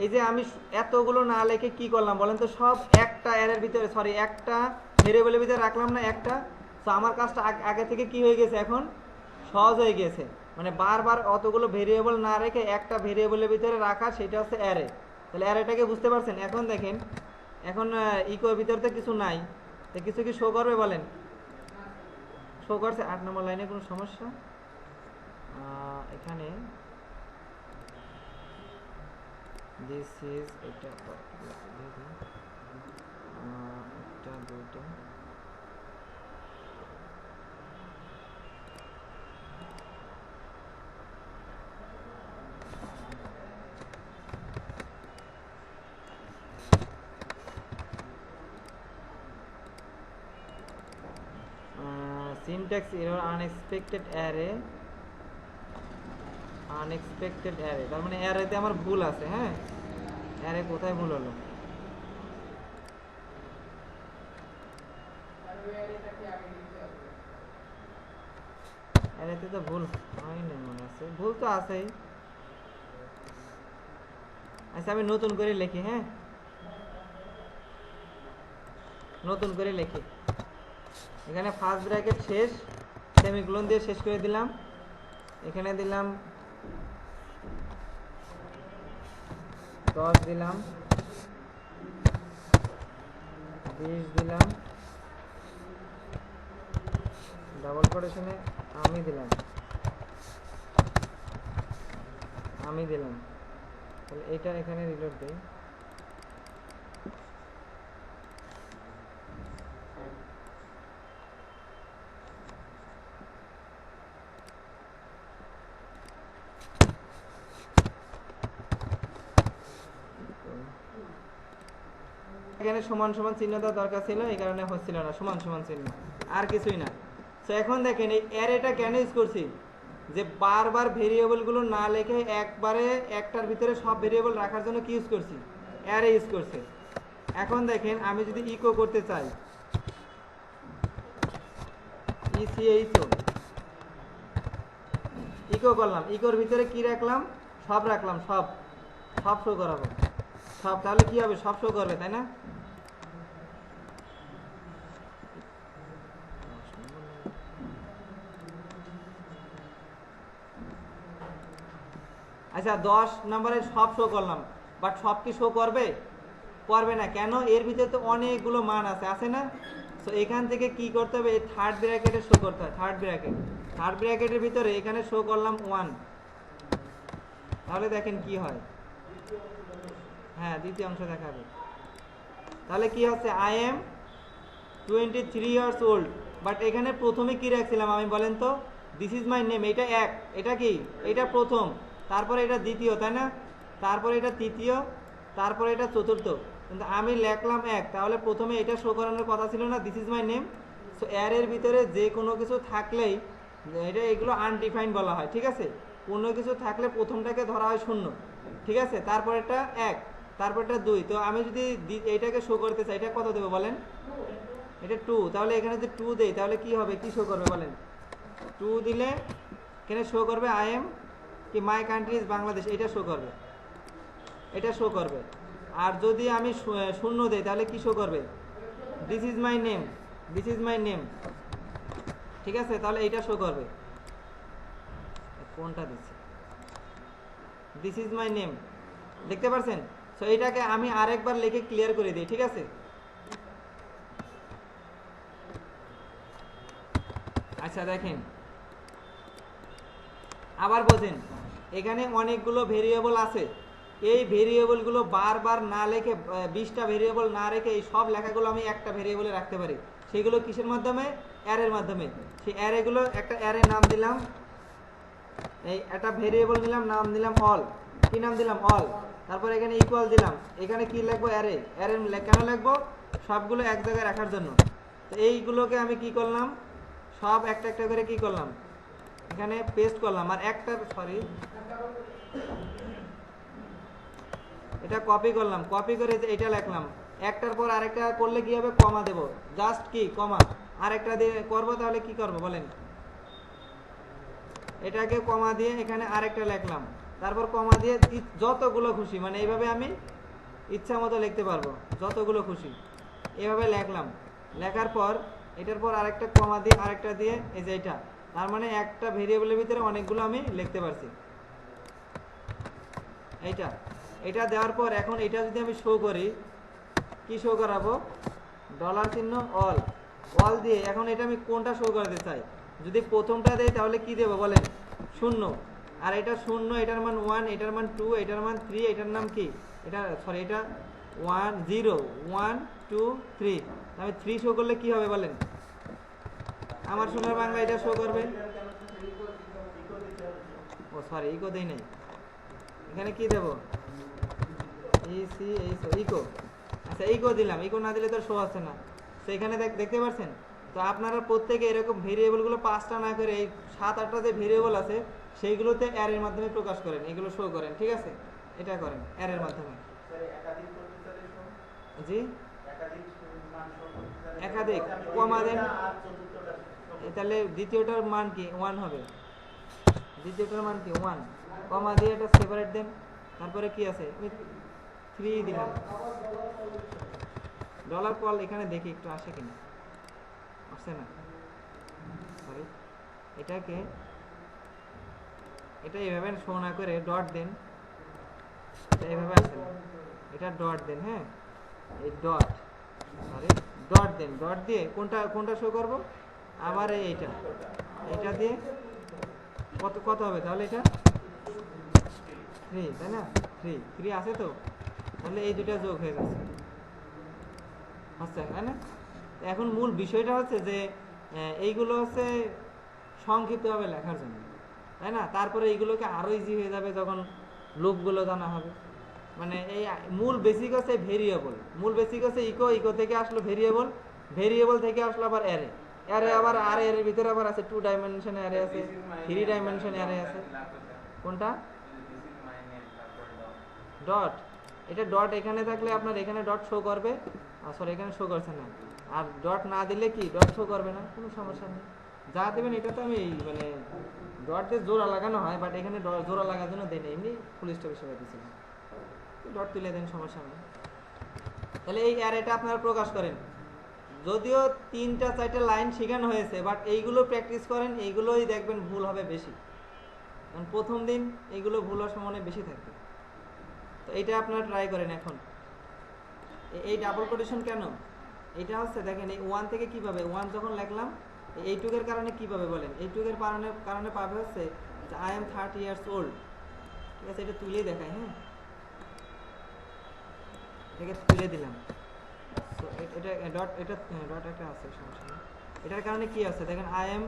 এই যে আমি এতগুলো না লিখে কি করলাম বলেন তো, সব একটা অ্যারের ভিতরে, সরি একটা ভেরিয়েবলের ভিতরে রাখলাম না একটা। তো আমার কাজটা আগে থেকে কি হয়ে গেছে, এখন সহজ হয়ে গেছে। মানে বারবার অতগুলো ভেরিয়েবল না রেখে একটা ভেরিয়েবলের ভিতরে রাখা, সেটা হচ্ছে অ্যারে। তাহলে অ্যারেটাকে বুঝতে পারছেন? এখন দেখেন, এখন ইকোর ভিতর তো কিছু নাই, তো কিছু কি শো করবে বলেন? শো করছে 8 নম্বর লাইনে। কোনো সমস্যা? এখানে দিস ইজ এটা একটা দুইটা syntax error unexpected array, তার মানে অ্যারেতে আমার ভুল আছে। হ্যাঁ, অ্যারে কোথায় ভুল হলো? অ্যারেতে তো ভুল হয় না মনে আছে, ভুল তো আছেই। আচ্ছা আমি নতুন করে লিখি। হ্যাঁ, নতুন করে লিখি। এখানে ফার্স্ট ব্র্যাকেট শেষ, সেমিকোলন দিয়ে শেষ করে দিলাম। এখানে দিলাম 10 দিলাম, 20 দিলাম, ডাবল কোটেশনে আমি দিলাম, তাহলে এটা এখানে রিলোড দেই। এখানে সমান সমান চিহ্ন দেওয়ার দরকার ছিল, এই কারণে হচ্ছিল না সমান সমান চিহ্ন, আর কিছুই না। তো এখন দেখেন এই অ্যারেটা কেন ইউজ করছি, যে বারবার ভেরিয়েবলগুলো না লিখে একবারে একটার ভিতরে সব ভেরিয়েবল রাখার জন্য কি ইউজ করছি? অ্যারে ইউজ করছি। এখন দেখেন আমি যদি ইকো করতে চাই, ইকো করলাম, ইকোর ভিতরে কি রাখলাম? সব রাখলাম, সব শো করাবো সব। তাহলে কি হবে? সব শো করবে, তাই না? আচ্ছা 10 নম্বরে সব শো করলাম, বাট সব কি শো করবে? করবে না। কেন? এর ভিতরে তো অনেকগুলো মান আছে না? তো এখান থেকে কি করতে হবে? এই থার্ড ব্র্যাকেটে শো করতে হয়। থার্ড ব্র্যাকেটের ভিতরে এখানে শো করলাম 1। তাহলে দেখেন কি হয়। হ্যাঁ, দ্বিতীয় অংশ দেখাবে। তাহলে কি হচ্ছে? I am 23 years old. But এখানে প্রথমে কি রাখছিলাম আমি বলেন তো? This is my name. এটা এক, এটা কি? এটা প্রথম, তারপরে এটা দ্বিতীয়, তাই না? তারপরে এটা তৃতীয়, তারপরে এটা চতুর্থ। কিন্তু আমি লিখলাম এক, তাহলে প্রথমে এটা শো করানোর কথা ছিল না, this is my name. So এর ভিতরে যে কোনো কিছু থাকলেই এটা, এগুলো আনডিফাইন্ড বলা হয়, ঠিক আছে? কোনো কিছু থাকলে প্রথমটাকে ধরা হয় 0, ঠিক আছে? তারপর এটা 1, তারপর এটা 2। তো আমি যদি এইটাকে শো করতে চাই, এটা কত দেবো বলেন? এটা 2। তাহলে এখানে যদি 2 দেই তাহলে কি হবে? কি শো করবে বলেন? 2 দিলে এখানে শো করবে আই এম কি মাই কান্ট্রি ইজ বাংলাদেশ, এটা শো করবে, এটা শো করবে। আর যদি আমি 0 দেই তাহলে কি শো করবে? দিস ইজ মাই নেম, ঠিক আছে? তাহলে এইটা শো করবে। কোনটা দিচ্ছে? দিস ইজ মাই নেম, দেখতে পাচ্ছেন? সো এইটাকে আমি আরেকবার লিখে ক্লিয়ার করে দিই, ঠিক আছে? আচ্ছা দেখেন, আবার বোঝেন, এখানে অনেকগুলো ভেরিয়েবল আছে। এই ভেরিয়েবলগুলো বারবার না লিখে, 20টা ভেরিয়েবল না রেখে এই সব লেখাগুলো আমি একটা ভেরিয়েবলে রাখতে পারি। সেগুলো কিসের মাধ্যমে? অ্যারের মাধ্যমে। সেই অ্যারেগুলো, একটা অ্যারে নাম দিলাম, এই একটা ভেরিয়েবল নিলাম, নাম দিলাম অল। কি নাম দিলাম? অল। তারপর এখানে ইকুয়াল দিলাম, এখানে কি লিখবো? অ্যারে। কেন লিখবো? সবগুলো এক জায়গায় রাখার জন্য। তো এইগুলোকে আমি কি করলাম? সব একটা একটা করে কি করলাম? এখানে পেস্ট করলাম। আর একটা, সরি, এটা কপি করলাম, কপি করে এটা লিখলাম। একটার পর আরেকটা করলে কি হবে? কমা দেব, জাস্ট কি কমা। আরেকটা দিয়ে করবো, তাহলে কি করব বলেন? এটাকে কমা দিয়ে এখানে আরেকটা লিখলাম, তারপর কমা দিয়ে যতগুলো খুশি, মানে এইভাবে আমি ইচ্ছা মতো লিখতে পারবো, যতগুলো খুশি এভাবে লিখলাম। লেখার পর এটার পর আরেকটা কমা দিয়ে আরেকটা দিয়ে, এই যে এটা, তার মানে একটা ভেরিয়েবলের ভিতরে অনেকগুলো আমি লিখতে পারছি। এইটা এটা দেওয়ার পর এখন এটা যদি আমি শো করি, কি শো করাবো, ডলার চিহ্ন অল, অল দিয়ে এখন এটা আমি কোনটা শো করাতে চাই। যদি প্রথমটা দেয় তাহলে কি দেবো বলেন, শূন্য। আর এটা শূন্য, এটার মান 1, এটার মান 2, এটার মান 3, এটার নাম কি, এটা সরি এটা 1 0 1 2 3, আমি 3 শো করলে কি হবে বলেন, আমার সোনার বাংলা এটা শো করবে। ও সরি ইকো দেই নাই, এখানে কি দেব, ইকো। আচ্ছা ইকো দিলাম, ইকো না দিলে তো শো আসছে না। সেখানে দেখতে পাচ্ছেন। তো আপনারা প্রত্যেকে এরকম ভেরিয়েবলগুলো 5টা না করে এই 7-8টা যে ভেরিয়েবল আছে সেইগুলোতে অ্যারের মাধ্যমে প্রকাশ করেন, এগুলো শো করেন, ঠিক আছে, এটা করেন অ্যারের মাধ্যমে। জি একাধিক কমা দেন, তাহলে দ্বিতীয়টার মান কি 1 হবে, দ্বিতীয়টার মান কি 1, কমা দিয়ে এটা সেপারেট দেন। তারপরে কি আছে, 3 দিলাম। ডলার কল এখানে দেখি একটু আসে কিনা, আসছে না, সরি এটাকে এটা এইভাবে শো না করে ডট দেন, এটা এইভাবে আসে না, এটা ডট দেন, হ্যাঁ এই ডট, সরি ডট দেন, ডট দিয়ে কোনটা কোনটা শো করব, আবার এইটা, এটা দিয়ে কত কত হবে তাহলে, এটা 3 তাই না, 3 আছে তো, তাহলে এই দুটা যোগ হয়ে যাচ্ছে, আচ্ছা তাই না। এখন মূল বিষয়টা হচ্ছে যে এইগুলো হচ্ছে সংক্ষিপ্তভাবে লেখার জন্য, তাই না। তারপরে এইগুলোকে আরো ইজি হয়ে যাবে যখন লুপগুলো জানা হবে। মানে এই মূল বেসিক হচ্ছে ভেরিয়েবল, মূল বেসিক হচ্ছে ইকো, ইকো থেকে আসলো ভেরিয়েবল, ভেরিয়েবল থেকে আসলো আবার অ্যারে, অ্যারে আবার আর এর ভিতরে আবার আছে 2 ডাইমেনশন অ্যারে আছে, 3 ডাইমেনশন অ্যারে আছে। কোনটা ডট, এটা ডট এখানে থাকলে আপনার এখানে ডট শো করবে, সরি এখানে শো করছে না, আর ডট না দিলে কি ডট শো করবে না, কোনো সমস্যা নেই, যা দেবেন। এটা তো আমি মানে ডট দিয়ে জোড়া লাগানো হয়, বাট এখানে জোড়া লাগার জন্য দেন, এমনি ফুল স্টপ হিসেবে দিয়েছিলাম, ডট তুলে দেন, সমস্যা নেই। তাহলে এই অ্যারেটা আপনারা প্রকাশ করেন, যদিও 3-4টা লাইন শেখানো হয়েছে, বাট এইগুলো প্র্যাকটিস করেন, এইগুলোই দেখবেন ভুল হবে বেশি, কারণ প্রথম দিন এইগুলো ভুল হওয়ার সম্ভাবনা বেশি থাকবে। তো এইটা আপনারা ট্রাই করেন। এখন এই ডাবল কোটেশন কেন, এটা হচ্ছে দেখেন এই 1 থেকে কিভাবে 1 যখন লিখলাম এইটুকের কারণে কিভাবে বলেন, এইটুকের কারণে পাবে হচ্ছে যে আই এম 30 ইয়ার্স ওল্ড, ঠিক আছে, এটা তুলেই দেখাই, হ্যাঁ এটাকে তুলে দিলাম। তো এটা ডট, এটা ডট একটা আছে, সমস্যা নেই। এটার কারণে কি আছে দেখেন, আই এম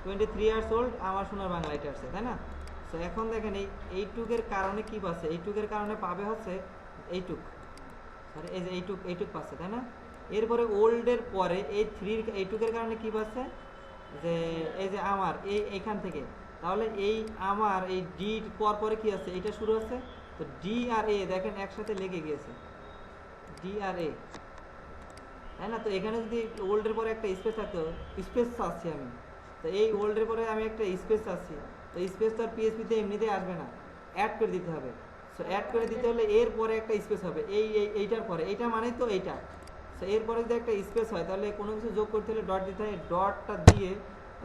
23 ইয়ার্স ওল্ড, আমার সোনার বাংলা এটা আছে, তাই না। তো এখন দেখেন এইটুকের কারণে কি পাচ্ছে, এইটুকের কারণে পাবে হচ্ছে এইটুক, সরি এই যে এইটুক পাচ্ছে, তাই না। এরপরে ওল্ডের পরে এই 3 এইটুকের কারণে কি পাচ্ছে, যে এই যে আমার এইখান থেকে, তাহলে এই আমার এই ডি পরে কি আছে, এটা শুরু আছে, তো ডি আর এ দেখেন একসাথে লেগে গিয়েছে, ডি আর এ, তাই না। তো এখানে যদি ওল্ডের পরে একটা স্পেস থাকতো, স্পেস চাচ্ছি আমি, তো এই ওল্ডের পরে আমি একটা স্পেস চাচ্ছি, তো স্পেস তো আর পিএইচপিতে এমনিতেই আসবে না, অ্যাড করে দিতে হবে। সো অ্যাড করে দিতে হলে এর পরে একটা স্পেস হবে, এইটার পরে, এইটা মানেই তো এইটা। সো এরপরে যদি একটা স্পেস হয় তাহলে কোনো কিছু যোগ করতে হলে ডট দিতে হয়, ডটটা দিয়ে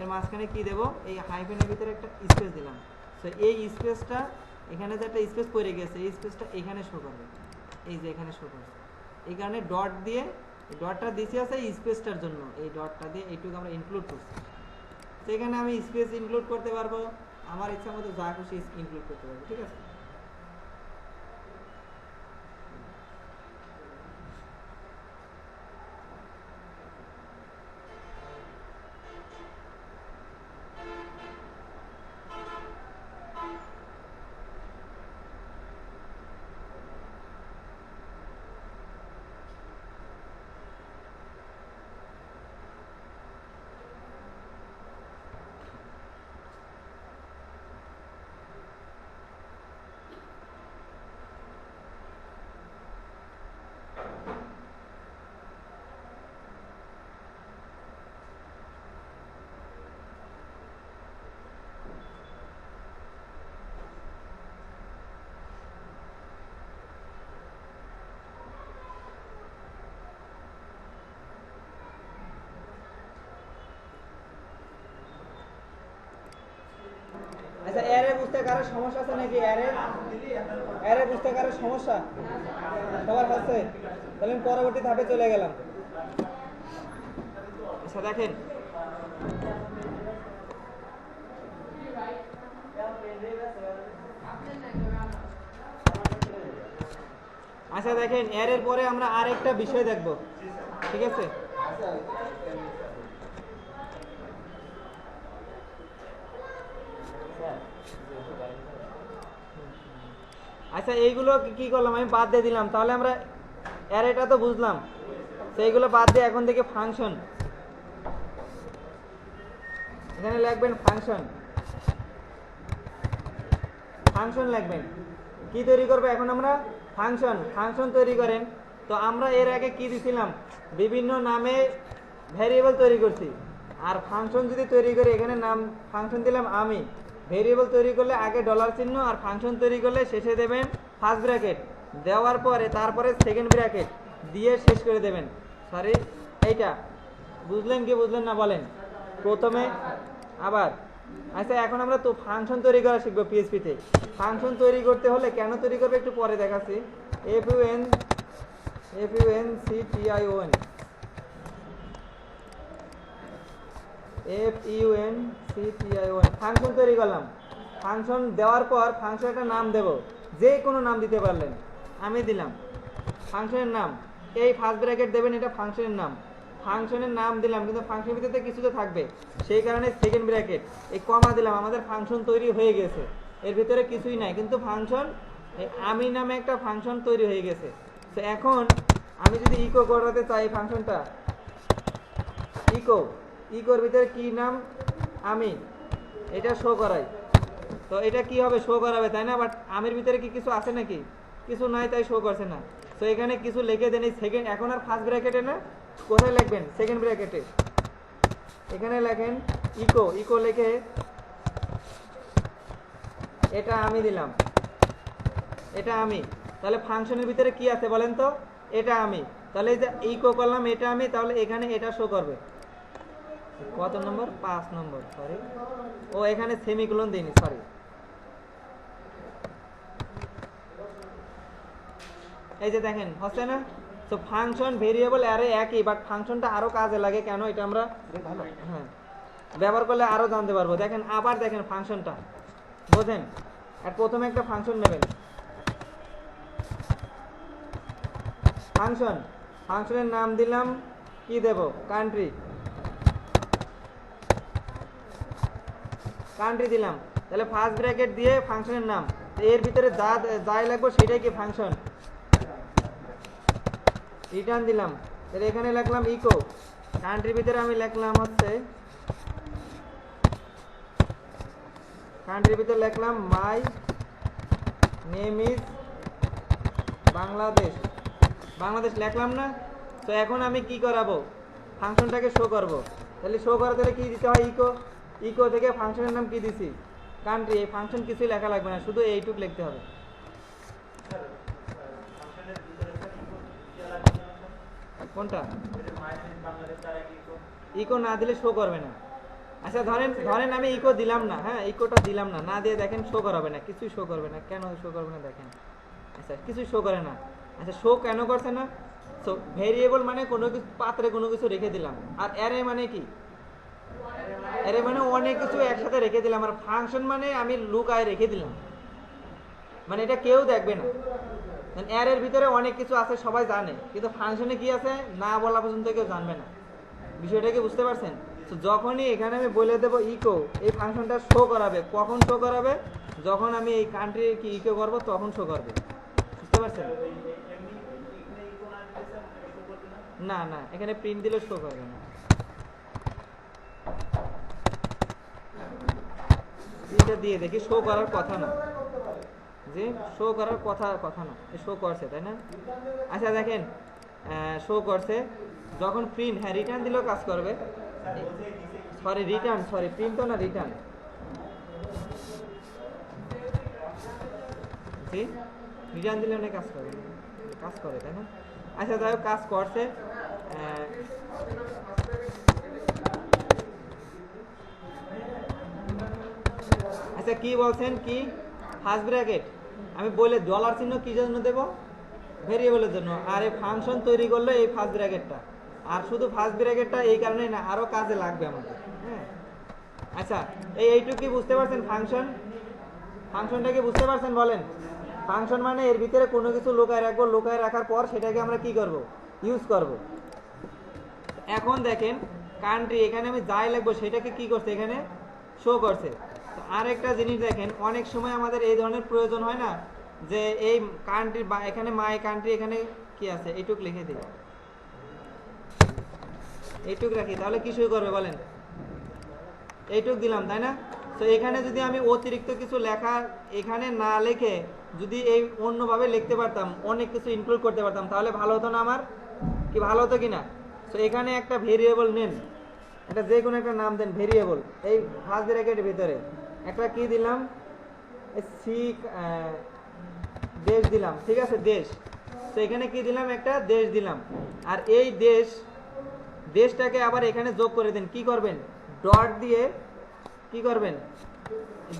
এর মাঝখানে কি দেবো, এই হাইফেনের ভিতরে একটা স্পেস দিলাম। সো এই স্পেসটা এখানে যে একটা স্পেস পড়ে গেছে, এই স্পেসটা এখানে শো করবে, এই যে এখানে শো করছে, এই কারণে ডট দিয়ে ডটটা দিছি আছে এই স্পেসটার জন্য, এই ডটটা দিয়ে এইটুকু আমরা ইনক্লুড করছি। সেখানে আমি স্পেস ইনক্লুড করতে পারবো, আমার ইচ্ছা মতো যা খুশি ইনক্লুড করতে পারবো, ঠিক আছে। কারো সমস্যা আছে নাকি অ্যারে বুঝতে কারো সমস্যা সবার আছে? তাহলে আমি পরবর্তী ধাপে চলে গেলাম। আচ্ছা দেখেন, আচ্ছা দেখেন অ্যারের পরে আমরা আরেকটা বিষয় দেখব, ঠিক আছে? আচ্ছা এইগুলো কি করলাম, আমি বাদ দিয়ে দিলাম। তাহলে আমরা অ্যারেটা তো বুঝলাম, সেইগুলো বাদ দিয়ে এখন থেকে ফাংশন, এখানে লিখবেন ফাংশন, ফাংশন লিখবেন। কি তৈরি করবো এখন আমরা? ফাংশন। ফাংশন তৈরি করেন। তো আমরা এর আগে কি দিছিলাম? বিভিন্ন নামে ভ্যারিয়েবল তৈরি করছি। আর ফাংশন যদি তৈরি করি, এখানে নাম ফাংশন দিলাম আমি। ভেরিয়েবল তৈরি করলে আগে ডলার চিহ্ন, আর ফাংশন তৈরি করলে শেষে দেবেন ফার্স্ট ব্র্যাকেট, দেওয়ার পরে তারপরে সেকেন্ড ব্র্যাকেট দিয়ে শেষ করে দেবেন। সরি, এইটা বুঝলেন কি বুঝলেন না বলেন প্রথমে আবার। আচ্ছা এখন আমরা তো ফাংশন তৈরি করা শিখবো পিএইচপিতে। ফাংশন তৈরি করতে হলে কেন তৈরি করবে একটু পরে দেখাচ্ছি। FUNCTION ফাংশন তৈরি করলাম। ফাংশন দেওয়ার পর ফাংশন একটা নাম দেব, যে কোনো নাম দিতে পারলেন। আমি দিলাম ফাংশনের নাম, এই ফার্স্ট ব্র্যাকেট দেবেন, এটা ফাংশনের নাম। ফাংশনের নাম দিলাম, কিন্তু ফাংশনের ভিতরে কিছু তো থাকবে, সেই কারণে সেকেন্ড ব্র্যাকেট, এই কমা দিলাম। আমাদের ফাংশন তৈরি হয়ে গেছে, এর ভিতরে কিছুই নাই, কিন্তু ফাংশন, আমি নামে একটা ফাংশন তৈরি হয়ে গেছে। তো এখন আমি যদি ইকো করাতে চাই ফাংশনটা, ইকোর ভিতরে কি নাম? আমি, এটা শো করাই। তো এটা কি হবে? শো করাবে, তাই না? বাট আমির ভিতরে কি কিছু আছে নাকি? কিছু নাই, তাই শো করছে না। তো এখানে কিছু লিখে দেন। এই সেকেন্ড, এখন আর ফার্স্ট ব্র্যাকেটে না, কোথায় লিখবেন? সেকেন্ড ব্র্যাকেটে। এখানে লেখেন ইকো লিখে এটা আমি দিলাম, এটা আমি। তাহলে ফাংশনের ভিতরে কি আছে বলেন তো? এটা আমি। তাহলে এই যে ইকো করলাম এটা আমি, তাহলে এখানে এটা শো করবে। কত নম্বর? 5 নম্বর, সরি। ও এখানে সেমিকোলন দিইনি, সরি। এই যে দেখেন হচ্ছে না? তো ফাংশন ভেরিয়েবল অ্যারে একই, বাট ফাংশনটা আরো কাজে লাগে। কেন? এটা আমরা হ্যাঁ ব্যবহার করলে আরো জানতে পারবো। দেখেন আবার দেখেন ফাংশনটা বোঝেন। আর প্রথমে একটা ফাংশন নেবেন, ফাংশন। ফাংশনের নাম দিলাম, কি দেব? কান্ট্রি দিলাম। তাহলে ফার্স্ট ব্র্যাকেট দিয়ে ফাংশনের নাম, এর ভিতরে যাই লাগবে সেটাই কি ফাংশন। রিটার্ন দিলাম, তাহলে এখানে লিখলাম ইকো। কান্ট্রির ভিতরে আমি লিখলাম হচ্ছে, কান্ট্রির ভিতরে লিখলাম my name is Bangladesh. Bangladesh লিখলাম না? তো এখন আমি কি করাবো? ফাংশনটাকে শো করব। তাহলে শো করাতে হলে কি দিতে হয়? ইকো থেকে ফাংশনের নাম কি দিছি? কান্ট্রি। এই ফাংশন কিছুই লেখা লাগবে না, শুধু এইটুক লিখতে হবে। কোনটা? ইকো না দিলে শো করবে না। আচ্ছা ধরেন আমি ইকো দিলাম না, হ্যাঁ ইকোটা দিলাম না, না দিয়ে দেখেন শো করাবে না, কিছুই শো করবে না। কেন শো করবে না দেখেন। আচ্ছা কিছুই শো করে না। আচ্ছা শো কেন করছে না? সো ভেরিয়েবল মানে কোনো কিছু পাত্রে কোনো কিছু রেখে দিলাম, আর অ্যারে মানে কি? অ্যারে মানে অনেক কিছু একসাথে রেখে দিলাম। আর ফাংশন মানে আমি লুকায় রেখে দিলাম, মানে এটা কেউ দেখবে না। অ্যারের ভিতরে অনেক কিছু আছে, সবাই জানে, কিন্তু ফাংশনে কি আছে না বলা পর্যন্ত কেউ জানবে না। বিষয়টা কি বুঝতে পারছেন? তো যখনই এখানে আমি বলে দেবো ইকো, এই ফাংশনটা শো করাবে। কখন শো করাবে? যখন আমি এই কান্ট্রি কি ইকো করবো তখন শো করবে। বুঝতে পারছেন? না না, এখানে প্রিন্ট দিলে শো করবে না। এটা দিয়ে দেখি শো করার কথা না, যে শো করার কথা না, শো করছে তাই না? আচ্ছা দেখেন শো করছে। যখন প্রিন্ট, হ্যাঁ রিটার্ন দিলেও কাজ করবে। সরি প্রিন্ট তো না, রিটার্ন। রিটার্ন দিলে অনেক কাজ করে তাই না? আচ্ছা যাই হোক, কাজ করছে। আচ্ছা আচ্ছা কি বলছেন কি ফার্স্ট ব্র্যাকেট আমি বলে ডলার চিহ্ন কি জন্য দেব ভেরিয়েবলের জন্য আর এই ফাংশন তৈরি করলো এই ফার্স্ট ব্র্যাকেটটা আর শুধু ফার্স্ট ব্র্যাকেটটা এই কারণেই না আরো কাজে লাগবে আমাদের হ্যাঁ আচ্ছা এইটুকু কি বুঝতে পারছেন ফাংশনটা কি বুঝতে পারছেন বলেন ফাংশন মানে এর ভিতরে কোনো কিছু লুকায় রাখবো লুকায় রাখার পর সেটাকে আমরা কি করব ইউজ করব এখন দেখেন কান্ট্রি এখানে আমি যাই লিখবো সেটাকে কি করছে এখানে শো করছে তো আরেকটা জিনিস দেখেন অনেক সময় আমাদের এই ধরনের প্রয়োজন হয় না যে এই কান্ট্রি বা এখানে মাই কান্ট্রি এখানে কি আছে এইটুক লিখে দিই এইটুক রাখি তাহলে কি শুরু করবে বলেন এইটুক দিলাম তাই না তো এখানে যদি আমি অতিরিক্ত কিছু লেখা এখানে না লিখে যদি এই অন্যভাবে লিখতে পারতাম অনেক কিছু ইনক্লুড করতে পারতাম তাহলে ভালো হতো না আমার কি ভালো হতো কিনা তো এখানে একটা ভেরিয়েবল নেন এটা যে কোনো একটা নাম দেন ভেরিয়েবল এই ফার্স্ট ব্র্যাকেটের ভিতরে একটা কি দিলাম সি দেশ দিলাম ঠিক আছে দেশ তো এখানে কি দিলাম একটা দেশ দিলাম আর এই দেশটাকে আবার এখানে যোগ করে দেন কি করবেন ডট দিয়ে কি করবেন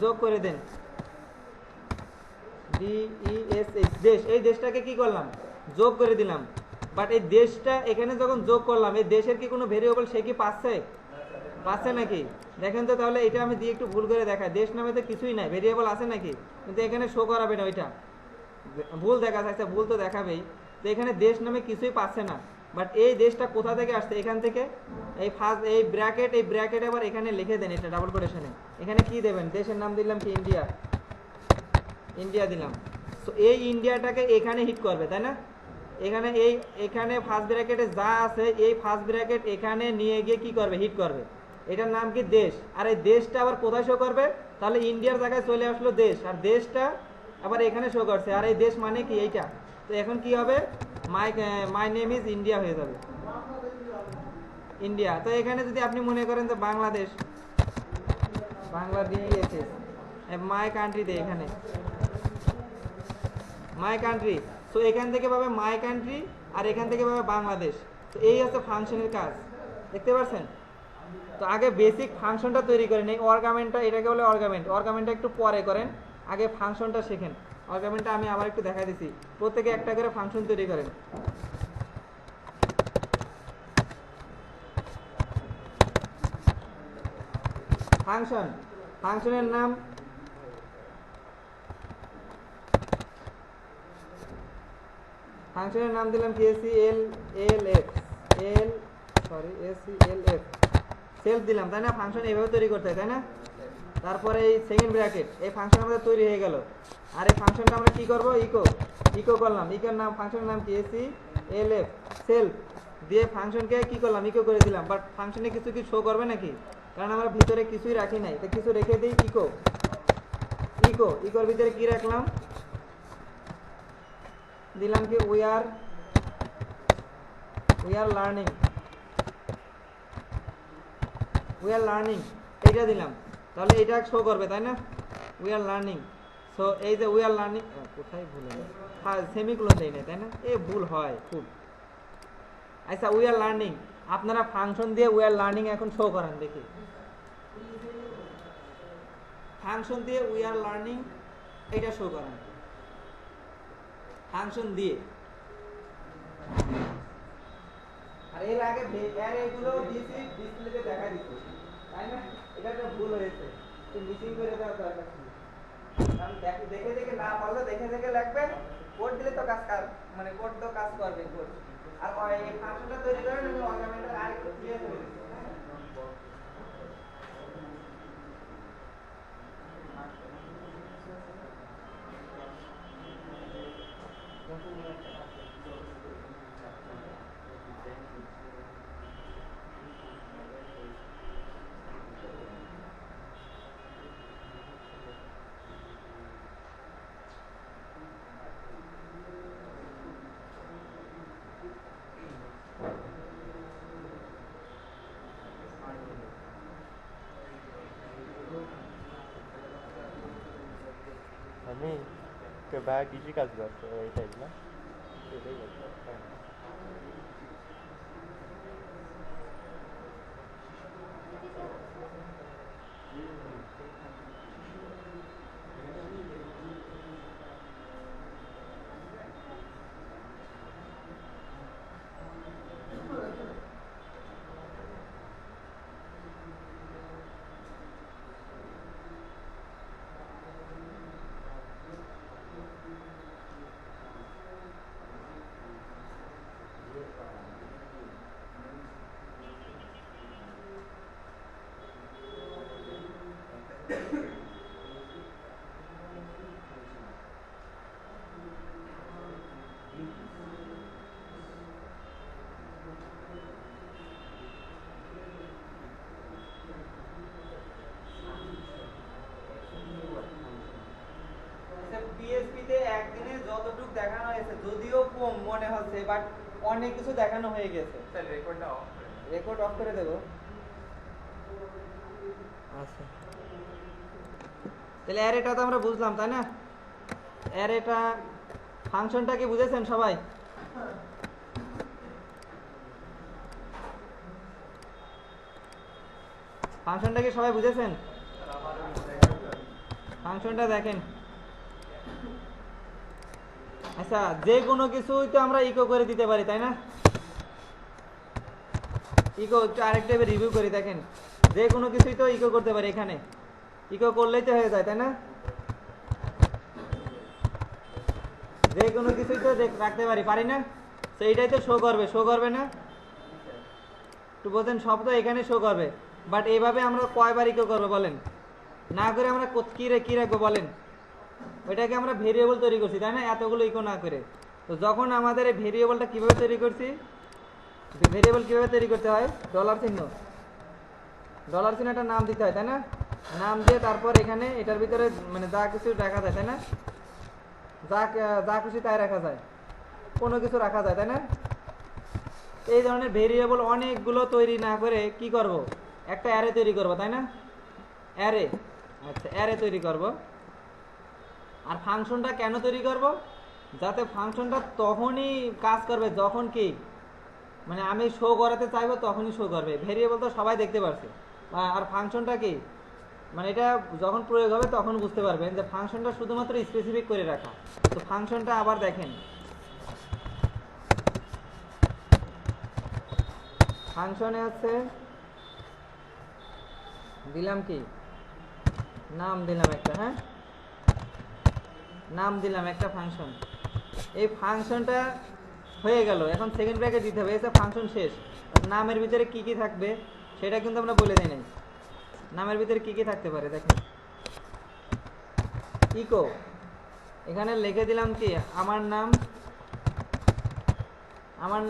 যোগ করে দেন DESH দেশ এই দেশটাকে কি করলাম যোগ করে দিলাম বাট এই দেশটা এখানে যখন যোগ করলাম এই দেশের কি কোনো ভেরিয়েবল সে কি পাচ্ছে নাকি দেখেন তো তাহলে এটা আমি দিয়ে একটু ভুল করে দেখাই দেশ নামে তো কিছুই নাই ভেরিয়েবল আছে নাকি কিন্তু এখানে শো করাবে না ওইটা ভুল দেখা যাচ্ছে ভুল তো দেখাবেই তো এখানে দেশ নামে কিছুই পাচ্ছে না বাট এই দেশটা কোথা থেকে আসছে এখান থেকে এই ফার্স্ট এই ব্র্যাকেট আবার এখানে লিখে দেন এটা ডাবল কোটেশনে এখানে কি দেবেন দেশের নাম দিলাম কি ইন্ডিয়া দিলাম তো এই ইন্ডিয়াটাকে এখানে হিট করবে তাই না এখানে ফার্স্ট ব্র্যাকেটে যা আছে এই ফার্স্ট ব্র্যাকেট এখানে নিয়ে গিয়ে কি করবে হিট করবে এটার নাম কি দেশ আর এই দেশটা আবার কোথায় শো করবে তাহলে ইন্ডিয়ার জায়গায় চলে আসলো দেশ আর দেশটা আবার এখানে শো করছে আর এই দেশ মানে কি এইটা তো এখন কি হবে মাই নেম ইজ ইন্ডিয়া হয়ে যাবে ইন্ডিয়া তো এখানে যদি আপনি মনে করেন যে বাংলাদেশ মাই কান্ট্রি দে এখানে মাই কান্ট্রি তো এখান থেকে পাবে মাই কান্ট্রি আর এখান থেকে পাবে বাংলাদেশ তো এই হচ্ছে ফাংশনের কাজ দেখতে পাচ্ছেন তো আগে বেসিক ফাংশনটা তৈরি করেন এই অর্গামেন্টটা এটাকে বলে অর্গামেন্টটা একটু পরে করেন আগে ফাংশনটা শেখেন অর্গামেন্টটা আমি আবার একটু দেখা দিচ্ছি প্রত্যেকে একটা করে ফাংশন তৈরি করেন ফাংশনের নাম দিলাম কি সেলফ দিলাম তাই না ফাংশন এইভাবে তৈরি করতে হয় তাই না তারপরে এই সেকেন্ড ব্র্যাকেট এই ফাংশন আমাদের তৈরি হয়ে গেল আর এই ফাংশনটা আমরা কি করব ইকো করলাম ইকোর নাম ফাংশনের নাম কি SELF সেলফ দিয়ে ফাংশনকে কি করলাম ইকো করে দিলাম বাট ফাংশনে কিছু কি শো করবে নাকি কারণ আমরা ভিতরে কিছুই রাখি নাই তো কিছু রেখে দিই ইকোর ভিতরে কি রাখলাম দিলাম কি উই আর লার্নিং এইটা দিলাম তাহলে এটা শো করবে তাই না উই আর লার্নিং সো এই যে উই আর লার্নিং কোথায় ভুল হলো সেমিকোলন দেই না তাই না ভুল হয় খুব আচ্ছা উই আর লার্নিং আপনারা ফাংশন দিয়ে উই আর লার্নিং এখন শো করেন দেখি ফাংশন দিয়ে উই আর লার্নিং এটা শো করেন ফাংশন দিয়ে আর এর আগে এগুলো দিয়েছি ডিসপ্লেতে দেখা দিচ্ছি তাই না এটা একটা ভুল হয়েছে মিসিং করে দেওয়ার দরকার ছিল কারণ দেখে না পারলে দেখে লাগবে কোড দিলে তো মানে কোড তো কাজ করবে কোড আর এই ফাংশনটা তৈরি করেন এবং অর্গামেন্টাল আর একটু ক্লিয়ার করে দিচ্ছি আমি ভাই কৃষি কাজ করতো এইটাই না এটাই মনে হচ্ছে, বাট অনেক কিছু দেখানো হয়ে গেছে। রেকর্ড অফ করে দেবো। আচ্ছা, তাহলে অ্যারেটা তো আমরা বুঝলাম, তাই না? অ্যারেটা ফাংশনটা কি বুঝেছেন সবাই? ফাংশনটা কি সবাই বুঝেছেন? ফাংশনটা দেখেন। আচ্ছা, যে কোনো কিছুই তো আমরা ইকো করে দিতে পারি, তাই না? ইকো একটু আরেকটা রিভিউ করি, দেখেন যে কোনো কিছুই তো ইকো করতে পারি, এখানে ইকো করলেই তো হয়ে যায়, তাই না? যে কোনো কিছুই তো রাখতে পারি না? তো এইটাই তো শো করবে না? একটু বলতেন, সব তো এখানে শো করবে, বাট এইভাবে আমরা কয়বার ইকো করবো বলেন? না করে আমরা কি রাখবো বলেন? ওইটাকে আমরা ভেরিয়েবল তৈরি করছি, তাই না? এতগুলো ইকো না করে। তো যখন আমাদের এই ভেরিয়েবলটা কিভাবে তৈরি করছি, ভেরিয়েবল কিভাবে তৈরি করতে হয়, ডলার চিহ্ন একটা নাম দিতে হয়, তাই না? নাম দিয়ে তারপর এখানে এটার ভিতরে মানে যা কিছু রাখা যায়, তাই না? যা খুশি তাই রাখা যায়, কোনো কিছু রাখা যায়, তাই না? এই ধরনের ভেরিয়েবল অনেকগুলো তৈরি না করে কি করব, একটা অ্যারে তৈরি করব, তাই না? অ্যারে, আচ্ছা অ্যারে তৈরি করব। আর ফাংশনটা কেন তৈরি করব? যাতে ফাংশনটা তখনই কাজ করবে যখন কি মানে আমি শো করাতে চাইবো তখনই শো করবে। ভেরিয়েবল তো সবাই দেখতে পারছে, আর ফাংশনটা কি মানে এটা যখন প্রয়োগ হবে তখন বুঝতে পারবেন যে ফাংশনটা শুধুমাত্র স্পেসিফিক করে রাখা। তো ফাংশনটা আবার দেখেন, ফাংশনে হচ্ছে দিলাম কি নাম দিলাম একটা, হ্যাঁ নাম দিলাম একটা ফাংশন। এই ফাংশনটা হয়ে গেল, এখন সেকেন্ড ব্র্যাকেট দিতে হবে, এসে ফাংশন শেষ। নামের ভিতরে কি কি থাকবে সেটা কিন্তু আমরা বলে দিই নাই। নামের ভিতরে কি কি থাকতে পারে দেখেন, ইকো এখানে লিখে দিলাম কি আমার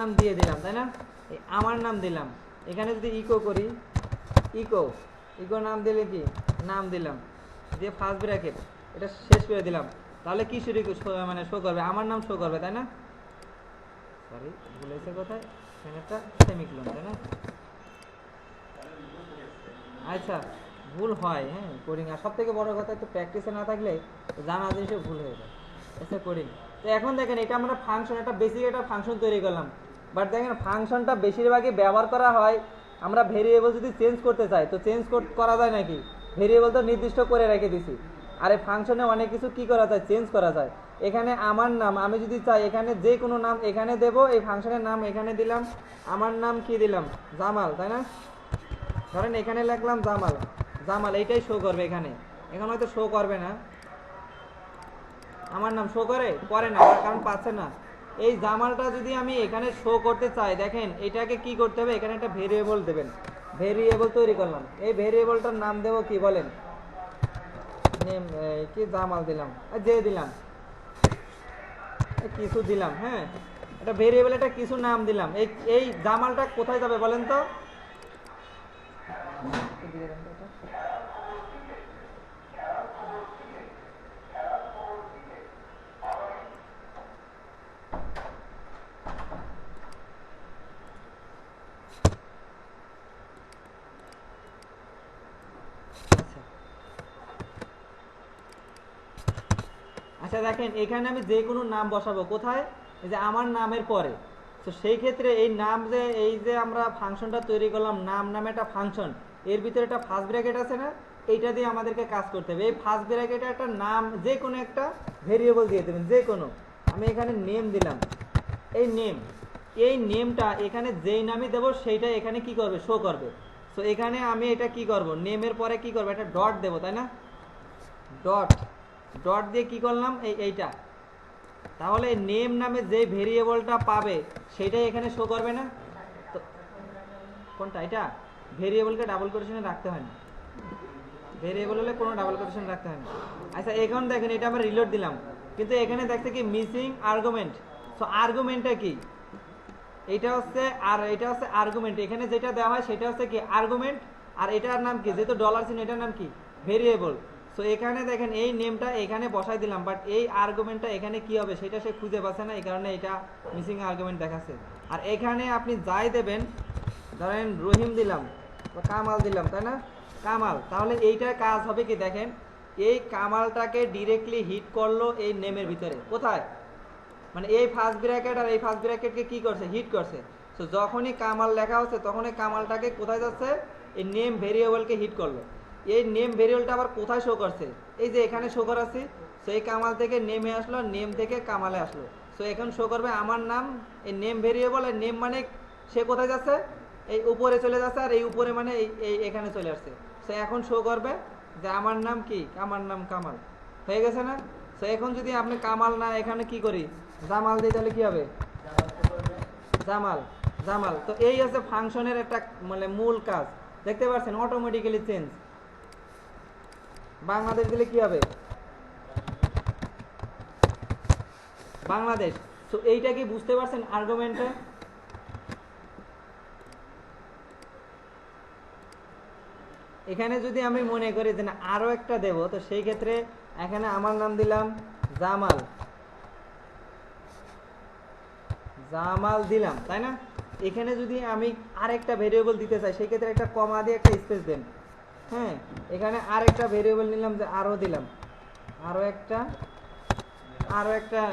নাম দিয়ে দিলাম, তাই না? এই আমার নাম দিলাম, এখানে যদি ইকো করি, ইকো নাম দিলে কি নাম দিলাম দিয়ে ফার্স্ট ব্র্যাকেট এটা শেষ করে দিলাম, তাহলে কি মানে শো করবে, আমার নাম শো করবে, তাই না? সরি ভুলেছে কোথায়, এখানে একটা সেমিকোলন, তাই না? আচ্ছা ভুল হয়, হ্যাঁ কোডিং, আর সব থেকে বড় কথা তো প্র্যাকটিসে না থাকলে জানা জিনিসে ভুল হয়ে যায়। আচ্ছা কোডিং, তো এখন দেখেন এটা আমরা ফাংশন, একটা বেসিক একটা ফাংশন তৈরি করলাম, বাট দেখেন ফাংশনটা বেশিরভাগই ব্যবহার করা হয় আমরা ভেরিয়েবল যদি চেঞ্জ করতে চাই, তো চেঞ্জ করা যায় নাকি? ভেরিয়েবল তো নির্দিষ্ট করে রেখে দিছি, আর এই ফাংশনে অনেক কিছু কি করা যায়, চেঞ্জ করা যায়। এখানে আমার নাম আমি যদি চাই এখানে যে কোনো নাম এখানে দেব, এই ফাংশনের নাম এখানে দিলাম, আমার নাম কি দিলাম জামাল, তাই না? ধরেন এখানে লিখলাম জামাল এইটাই শো করবে, এখানে হয়তো শো করবে না, আমার নাম শো করে না, কারণ পাচ্ছে না। এই জামালটা যদি আমি এখানে শো করতে চাই, দেখেন এটাকে কি করতে হবে, এখানে একটা ভেরিয়েবল দেবেন, ভেরিয়েবল তৈরি করলাম, এই ভেরিয়েবলটার নাম দেবো কি বলেন, নেম কি জামাল দিলাম, যে দিলাম কিছু দিলাম, হ্যাঁ এটা ভেরিয়েবল, এটা কিছু নাম দিলাম। এই জামালটা কোথায় যাবে বলেন তো? আচ্ছা দেখেন এখানে আমি যে কোনো নাম বসাবো কোথায়, এই যে আমার নামের পরে। তো সেই ক্ষেত্রে এই নাম যে এই যে আমরা ফাংশনটা তৈরি করলাম, নাম নামে একটা ফাংশন, এর ভিতরে একটা ফার্স্ট ব্র্যাকেট আছে না, এইটা দিয়ে আমাদেরকে কাজ করতে হবে। এই ফার্স্ট ব্র্যাকেটে একটা নাম যে কোনো একটা ভেরিয়েবল দিয়ে দেবেন, যে কোনো, আমি এখানে নেম দিলাম, এই নেমটা এখানে যেই নামই দেবো সেইটা এখানে কি করবে, শো করবে। তো এখানে আমি এটা কি করব, নেমের পরে কি করবো, একটা ডট দেবো, তাই না? ডট দিয়ে কি করলাম, এইটা, তাহলে নেম নামে যে ভেরিয়েবলটা পাবে সেটাই এখানে শো করবে না? তো কোনটা, এটা ভেরিয়েবলকে ডাবল কোটেশনে রাখতে হয় না, ভেরিয়েবল হলে কোনো ডাবল কোটেশন রাখতে হয় না। আচ্ছা এখন দেখেন এটা আমরা রিলোড দিলাম, কিন্তু এখানে দেখতে কি মিসিং আর্গুমেন্ট। সো আর্গুমেন্টটা কি, এটা হচ্ছে আর্গুমেন্ট, এখানে যেটা দেওয়া হয় সেটা হচ্ছে কি আর্গুমেন্ট, আর এটার নাম কি, যেহেতু ডলার চিহ্ন এটার নাম কি ভেরিয়েবল। সো এখানে দেখেন এই নেমটা এখানে বসাই দিলাম, বাট এই আর্গুমেন্টটা এখানে কি হবে সেটা সে খুঁজে পাচ্ছে না, এই কারণে এটা মিসিং আর্গুমেন্ট দেখাচ্ছে। আর এখানে আপনি যাই দেবেন, ধরেন রহিম দিলাম বা কামাল দিলাম, তাই না, কামাল, তাহলে এইটার কাজ হবে কি দেখেন, এই কামালটাকে ডিরেক্টলি হিট করলো এই নেমের ভিতরে, কোথায়, মানে এই ফার্স্ট ব্র্যাকেট আর এই ফার্স্ট ব্র্যাকেটকে কি করছে, হিট করছে। তো যখনই কামাল লেখা হচ্ছে তখনই কামালটাকে কোথায় যাচ্ছে, এই নেম ভেরিয়েবলকে হিট করলো। এই নেম ভেরিয়েবলটা আবার কোথায় শো করছে, এই যে এখানে শো করাচ্ছি। সো এই কামাল থেকে নেমে আসলো, নেম থেকে কামালে আসলো। সো এখন শো করবে আমার নাম, এই নেম ভেরিয়েবল, এই নেম মানে সে কোথায় যাচ্ছে, এই উপরে চলে যাচ্ছে, আর এই উপরে মানে এই এখানে চলে আসছে। সো এখন শো করবে যে আমার নাম কি, আমার নাম কামাল, হয়ে গেছে না। সো এখন যদি আপনি কামাল না এখানে কি করি, জামাল দিই, তাহলে কি হবে, জামাল, জামাল। তো এই হচ্ছে ফাংশনের একটা মানে মূল কাজ, দেখতে পাচ্ছেন অটোমেটিক্যালি চেঞ্জ। বাংলাদেশ দিলে কি হবে, বাংলাদেশ। তো এইটা কি বুঝতে পারছেন আর্গুমেন্টে। এখানে যদি আমি মনে করি যে না আরো একটা দেব, তো সেই ক্ষেত্রে এখানে আমার নাম দিলাম জামাল, জামাল দিলাম, তাই না। এখানে যদি আমি আরেকটা ভেরিয়েবল দিতে চাই সেই ক্ষেত্রে একটা কমা দিয়ে একটা স্পেস দেন। হ্যাঁ, এখানে আরেকটা ভেরিয়েবল নিলাম, যে আরো দিলাম, আরো একটা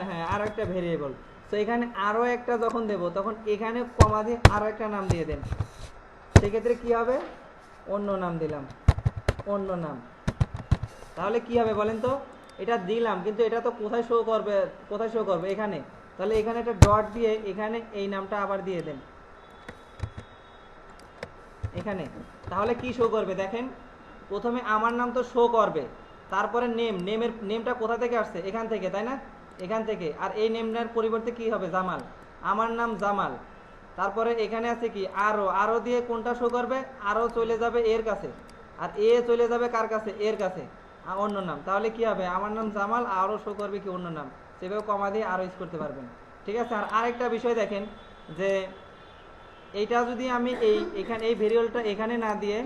হ্যাঁ আরো একটা ভেরিয়েবল। তো এখানে আরো একটা যখন দেব তখন এখানে কমা দিয়ে আরো একটা নাম দিয়ে দেন, সেক্ষেত্রে কি হবে, অন্য নাম দিলাম, অন্য নাম। তাহলে কি হবে বলেন তো, এটা দিলাম কিন্তু এটা তো কোথায় শো করবে, কোথায় শো করবে, এখানে। তাহলে এখানে একটা ডট দিয়ে এখানে এই নামটা আবার দিয়ে দেন এখানে। তাহলে কি শো করবে দেখেন, প্রথমে আমার নাম তো শো করবে, তারপরে নেমটা কোথা থেকে আসছে, এখান থেকে, তাই না, এখান থেকে। আর এই নেমটার পরিবর্তে কি হবে, জামাল, আমার নাম জামাল। তারপরে এখানে আছে কি আরো দিয়ে কোনটা শো করবে, আরো চলে যাবে এর কাছে, আর এ চলে যাবে কার কাছে, এর কাছে, অন্য নাম। তাহলে কি হবে, আমার নাম জামাল, আরো শো করবে কি, অন্য নাম। সেভাবে কমা দিয়ে আরো ইউজ করতে পারবেন, ঠিক আছে। আর আরেকটা বিষয় দেখেন, যে এইটা যদি আমি এই ভেরিয়েবলটা এখানে না দিয়ে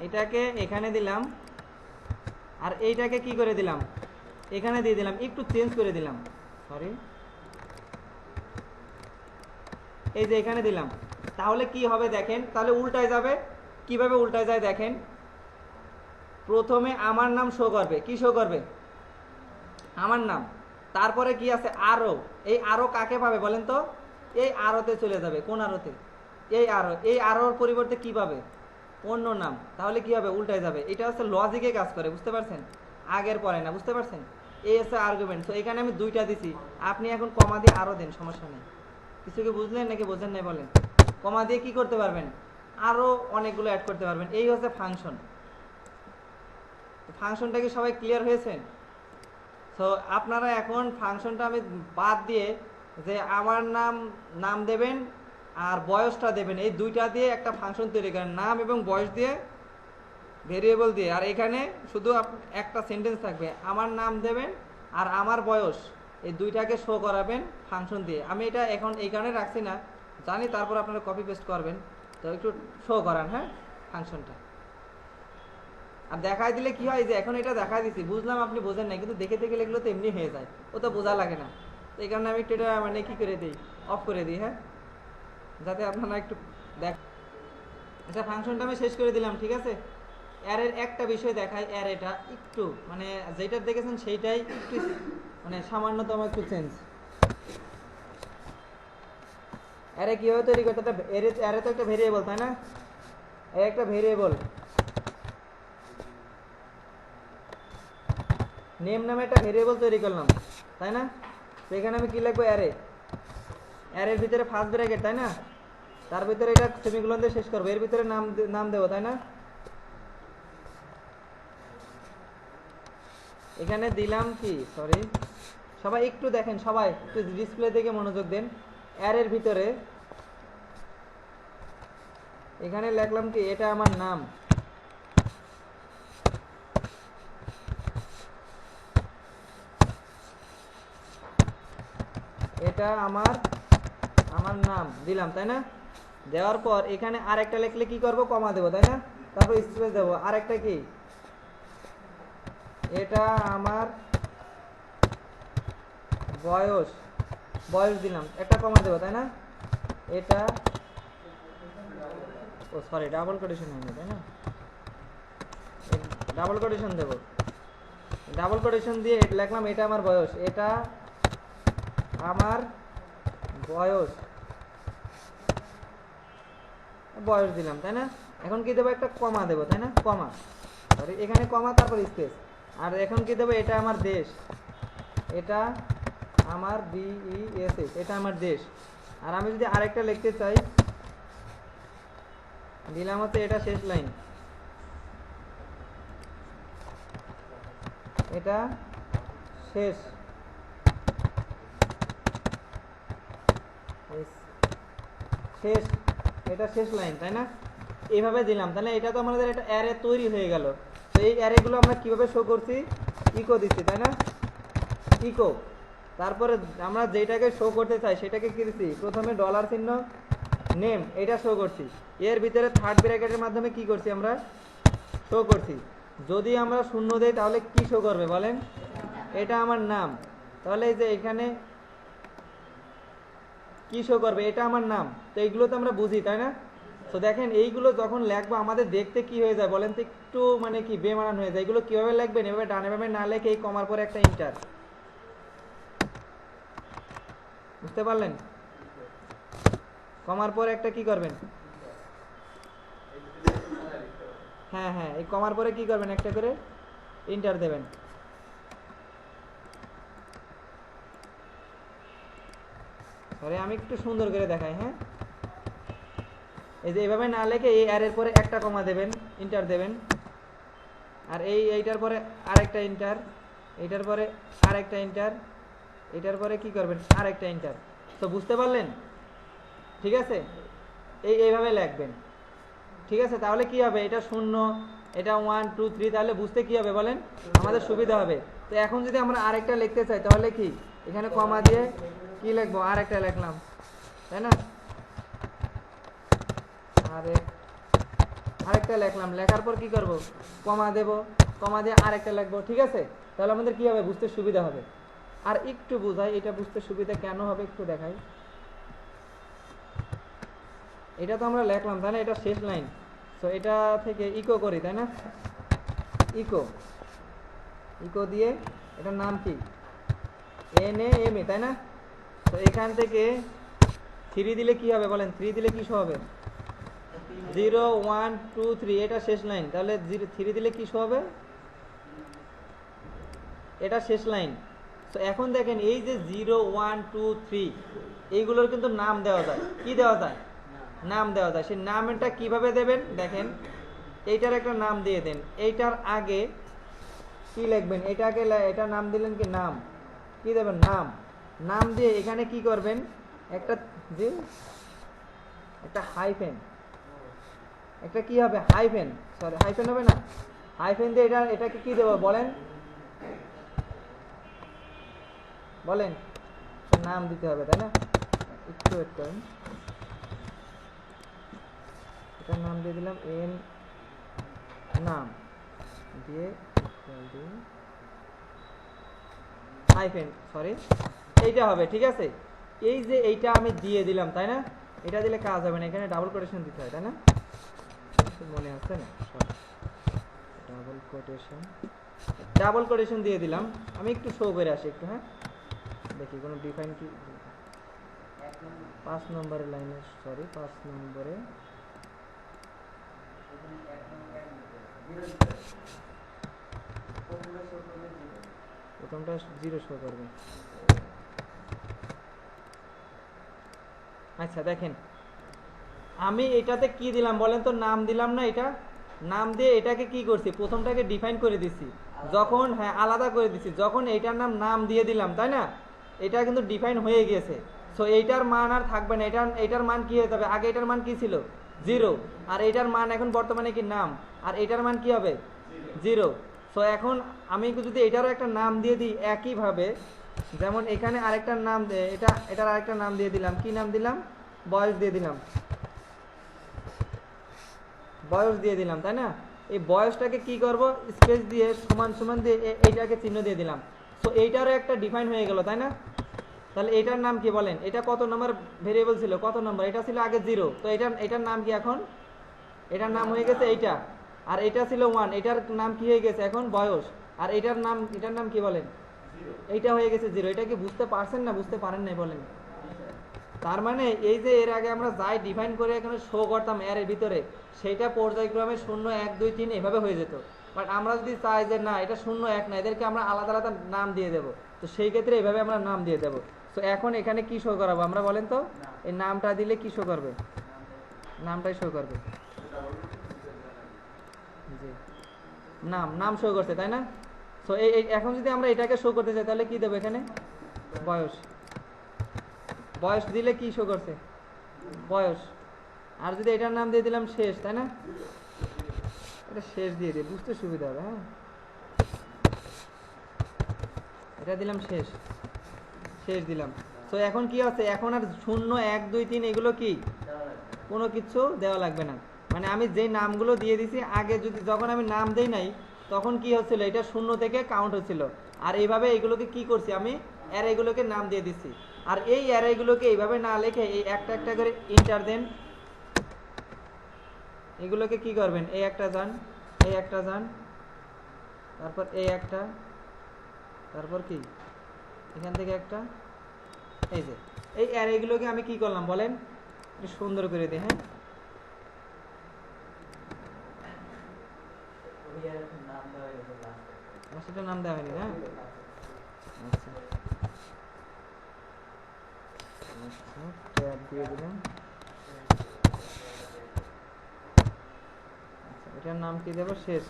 এটাকে এখানে দিলাম, আর এইটাকে কি করে দিলাম, এখানে দিয়ে দিলাম, একটু চেঞ্জ করে দিলাম, সরি, এই যে এখানে দিলাম, তাহলে কি হবে দেখেন, তাহলে উল্টায় যাবে। কিভাবে উল্টায় যায় দেখেন, প্রথমে আমার নাম শো করবে, কি শো করবে, আমার নাম, তারপরে কি আছে আরো, এই আরো কাকে পাবে বলেন তো, এই আরোতে চলে যাবে, কোন আরোতে, এই আরোর পরিবর্তে কি পাবে, অন্য নাম। তাহলে কি হবে, উল্টায় যাবে। এটা হচ্ছে লজিকে কাজ করে, বুঝতে পারছেন, আগের পরে না, বুঝতে পারছেন। এই হচ্ছে আর্গুমেন্ট। তো এখানে আমি দুইটা দিছি, আপনি এখন কমা দিয়ে আরো দেন, সমস্যা নেই। কিছু কি বুঝলেন নাকি বোঝেন নাই বলেন। কমা দিয়ে কি করতে পারবেন, আরো অনেকগুলো অ্যাড করতে পারবেন। এই হচ্ছে ফাংশন। ফাংশনটা কি সবাই ক্লিয়ার হয়েছেন। তো আপনারা এখন ফাংশনটা আমি বাদ দিয়ে, যে আমার নাম দেবেন আর বয়সটা দেবেন, এই দুইটা দিয়ে একটা ফাংশন তৈরি করেন, নাম এবং বয়স দিয়ে, ভেরিয়েবল দিয়ে। আর এখানে শুধু একটা সেন্টেন্স থাকবে, আমার নাম দেবেন আর আমার বয়স, এই দুইটাকে শো করাবেন ফাংশন দিয়ে। আমি এটা এখন এই কারণে রাখছি না, জানি, তারপর আপনারা কপি পেস্ট করবেন, তো একটু শো করান, হ্যাঁ, ফাংশনটা। আর দেখাই দিলে কি হয়, যে এখন এটা দেখাই দিচ্ছি, বুঝলাম আপনি বোঝেন না, কিন্তু দেখে দেখে লিখলে তো এমনি হয়ে যায়, ও তো বোঝা লাগে না। তো এই কারণে আমি একটু এটা মানে কি করে দিই, অফ করে দিই, হ্যাঁ, যাতে আপনারা একটু দেখ। আচ্ছা, ফাংশনটা আমি শেষ করে দিলাম, ঠিক আছে। অ্যারের একটা বিষয় দেখাই, অ্যারেটা একটু মানে যেটা দেখেছেন সেইটাই একটু মানে সামান্যতম একটু চেঞ্জ। অ্যারে কিভাবে তৈরি করতে, অ্যারে তো একটা ভেরিয়েবল, তাই না, একটা ভেরিয়েবল নেম নামে একটা ভেরিয়েবল তৈরি করলাম, তাই না। তো এখানে আমি কি লিখবো, অ্যারের ভিতরে ফার্স্ট ব্র্যাকেট, তাই না, তার ভিতরে এটা সেমিকোলন দিয়ে শেষ করবো, এর ভিতরে নাম দেবো, তাই না। এখানে দিলাম কি, সরি, সবাই একটু দেখেন, সবাই একটু ডিসপ্লে দিকে মনোযোগ দেন। অ্যারের ভিতরে এখানে লিখলাম কি, এটা আমার নাম, এটা আমার নাম দিলাম, তাই না। দেওয়ার পর এখানে আরেকটা লিখলে কি করব, কমা দেবো, তাই না? তারপর স্পেস দেবো। আরেকটা কি, এটা আমার বয়স, বয়স দিলাম, একটা কমা দেবো, তাই না? এটা, ও সরি, ডাবল কোটেশন হয়নি, তাই না? ডাবল কোটেশন দেবো। ডাবল কোটেশন দিয়ে লিখলাম এটা আমার বয়স, এটা আমার বয়স, বয়স দিলাম, তাই না? এখন কি দেবো, একটা কমা দেবো, তাই না? কমা, সরি, এখানে কমা, তারপর স্পেস। আর এখন কি দেবো, এটা আমার দেশ, এটা আমার DESS, এটা আমার দেশ। আর আমি যদি আরেকটা লিখতে চাই, দিলাম হচ্ছে এটা শেষ লাইন, এটা শেষ, শেষ, এটা শেষ লাইন, তাই না? এইভাবে দিলাম, তাহলে এটা তো আমাদের একটা অ্যারে তৈরি হয়ে গেল। তো এই অ্যারেগুলো আমরা কিভাবে শো করছি, ইকো দিচ্ছি, তাই না? ইকো, তারপরে আমরা যেটাকে শো করতে চাই সেটাকে কি দিচ্ছি, প্রথমে ডলার চিহ্ন, নেম, এটা শো করছি। এর ভিতরে থার্ড ব্র্যাকেটের মাধ্যমে কি করছি, আমরা শো করছি। যদি আমরা শূন্য দেই তাহলে কি শো করবে বলেন, এটা আমার নাম। তাহলে এই যে এখানে কি শো করবে, এটা আমার নাম। তো এইগুলো তো আমরা বুঝি, তাই না? তো দেখেন এইগুলো যখন লিখবো আমাদের দেখতে কি হয়ে যায় বলেন তো, একটু মানে কি বেমানান হয়ে যায়। এগুলো কিভাবে লিখবেন, এভাবে ডানে বামে না লিখে এই কমার পরে একটা ইন্টার, বুঝতে পারলেন? কমার পরে একটা কি করবেন, হ্যাঁ হ্যাঁ, এই কমার পরে কি করবেন, একটা করে ইন্টার দেবেন। সরি, আমি একটু সুন্দর করে দেখাই, হ্যাঁ। এই যে এইভাবে না লেখে এই অ্যারের পরে একটা কমা দেবেন, ইন্টার দেবেন। আর এইটার পরে আরেকটা ইন্টার, এইটার পরে আরেকটা ইন্টার, এটার পরে কি করবেন, আরেকটা ইন্টার। তো বুঝতে পারলেন? ঠিক আছে, এইভাবে লিখবেন। ঠিক আছে, তাহলে কি হবে, এটা 0, এটা 1 2 3, তাহলে বুঝতে কি হবে বলেন, আমাদের সুবিধা হবে। তো এখন যদি আমরা আরেকটা লিখতে চাই তাহলে কি, এখানে কমা দিয়ে কি লিখবো, আরেকটা লিখলাম, তাই না? আরেকটা লিখলাম, লেখার পর কি করব, কমা দেব, কমা দিয়ে আরেকটা লিখবো। ঠিক আছে, তাহলে আমাদের কি হবে, বুঝতে সুবিধা হবে। আর একটু বুঝাই, এটা বুঝতে সুবিধা কেন হবে একটু দেখাই। এটা তো আমরা লিখলাম, তাই না? এটা শেষ লাইন। তো এটা থেকে ইকো করি, তাই না? ইকো, ইকো দিয়ে এটার নাম কি, NAME, তাই না? তো এখান থেকে 3 দিলে কি হবে বলেন, 3 দিলে কি শো হবে, 0 1 2 3, এটা শেষ লাইন। তাহলে 3 দিলে কি শো হবে, এটা শেষ লাইন। তো এখন দেখেন এই যে 0 1 2 3 এইগুলোর কিন্তু নাম দেওয়া যায়, কি দেওয়া যায়, নাম দেওয়া যায়। সেই নামটা কিভাবে দেবেন দেখেন, এইটার একটা নাম দিয়ে দেন। এইটার আগে কি লিখবেন, এটাকে এটার নাম দিলেন কি, নাম, কি দেবেন, নাম। নাম দিয়ে এখানে কি করবেন, একটা যে একটা হাইফেন, একটা কি হবে, হাইফেন, সরি হাইফেন হবে না, হাইফেন দিয়ে এটাকে কি দেবো বলেন, বলেন, নাম দিতে হবে, তাই না? একটু ওয়েট করেন, এটার নাম দিয়ে দিলাম নাম দিয়ে হাইফেন, সরি এইটা হবে। ঠিক আছে, এই যে এইটা আমি দিয়ে দিলাম, তাই না? এটা দিলে কাজ হবে না, এখানে ডাবল কোটেশন দিতে হয়, তাই না? মনে হচ্ছে না, ডাবল কোটেশন, ডাবল কোটেশন দিয়ে দিলাম। আমি একটু শো করে আসি একটু, হ্যাঁ, দেখি কোনো ডিফাইন কি 5 নম্বরের লাইনে, সরি 5 নম্বরে প্রথমটা 0 শো করবে। আচ্ছা দেখেন, আমি এটাতে কি দিলাম বলেন তো, নাম দিলাম না, এটা নাম দিয়ে এটাকে কি করছি, প্রথমটাকে ডিফাইন করে দিছি, যখন, হ্যাঁ আলাদা করে দিছি, যখন এইটার নাম দিয়ে দিলাম, তাই না? এটা কিন্তু ডিফাইন হয়ে গেছে। সো এইটার মান আর থাকবে না, এটার মান কি হয়ে যাবে, আগে এটার মান কি ছিল, 0, আর এটার মান এখন বর্তমানে কি, নাম, আর এটার মান কি হবে, 0। সো এখন আমি যদি এটারও একটা নাম দিয়ে দিই একইভাবে, যেমন এখানে আরেকটা নাম, এটার আরেকটা নাম দিয়ে দিলাম, কি নাম দিলাম, বয়স দিয়ে দিলাম। বয়স দিয়ে দিলাম, তাই না? এই বয়সটাকে কি করব, স্পেস দিয়ে সমান সমান দিয়ে এইটাকে চিহ্ন দিয়ে দিলাম। সো এইটারও একটা ডিফাইন হয়ে গেল, তাই না? তাহলে এটার নাম কি বলেন? এটা কত নম্বর ভেরিয়েবল ছিল? কত নম্বর? এটা ছিল আগে 0, তো এটার নাম কি এখন? এটার নাম হয়ে গেছে এইটা। আর এটা ছিল 1, এটার নাম কি হয়ে গেছে এখন? বয়স। আর এটার নাম কি বলেন? এইটা হয়ে গেছে 0। এটা কি বুঝতে পারছেন না বুঝতে পারেন নাই বলেন? তার মানে এই যে এর আগে আমরা যাই ডিফাইন করে এখানে শো করতাম এর ভিতরে, সেইটা পর্যায়ক্রমে 0 1 2 3 এভাবে হয়ে যেত। বাট আমরা যদি চাই যে না এটা 0 1 না, এদেরকে আমরা আলাদা আলাদা নাম দিয়ে দেব, তো সেই ক্ষেত্রে এইভাবে আমরা নাম দিয়ে দেব। তো এখন এখানে কি শো করাবো আমরা বলেন তো? এই নামটা দিলে কি শো করবে? নামটাই শো করবে। জি, নাম শো করছে, তাই না? সো এখন যদি আমরা এটাকে শো করতে চাই তাহলে কি দেবো এখানে? বয়স। বয়স দিলে কি শো করছে? বয়স। আর যদি এটার নাম দিয়ে দিলাম শেষ, তাই না? এটা শেষ দিয়ে দিই, বুঝতে সুবিধা হবে। হ্যাঁ, এটা দিলাম শেষ, শেষ দিলাম। তো এখন কি আছে? এখন আর 0 1 2 3 এগুলো কি কোনো কিছু দেওয়া লাগবে না। মানে আমি যে নামগুলো দিয়ে দিছি আগে, যখন আমি নাম দেই নাই তখন কি হচ্ছিল? এটা 0 থেকে কাউন্ট হচ্ছিল। আর এইভাবে এগুলোকে কি করছি আমি? অ্যারেগুলোকে নাম দিয়ে দিচ্ছি। আর এই অ্যারেগুলোকে এইভাবে না লিখে এই একটা একটা করে ইন্টার দেন। এগুলোকে কি করবেন? এই একটা যান, এই একটা যান, তারপর এই একটা, তারপর কি এখান থেকে একটা, এই যে এই অ্যারেগুলোকে আমি কি করলাম বলেন? একটু সুন্দর করে দিই। হ্যাঁ, সেটা নাম দেওয়া হয়নি। হ্যাঁ, আচ্ছা আচ্ছা, ট্যাব দিয়ে দিলাম। আচ্ছা, এটার নাম কি দেবো? শেষ।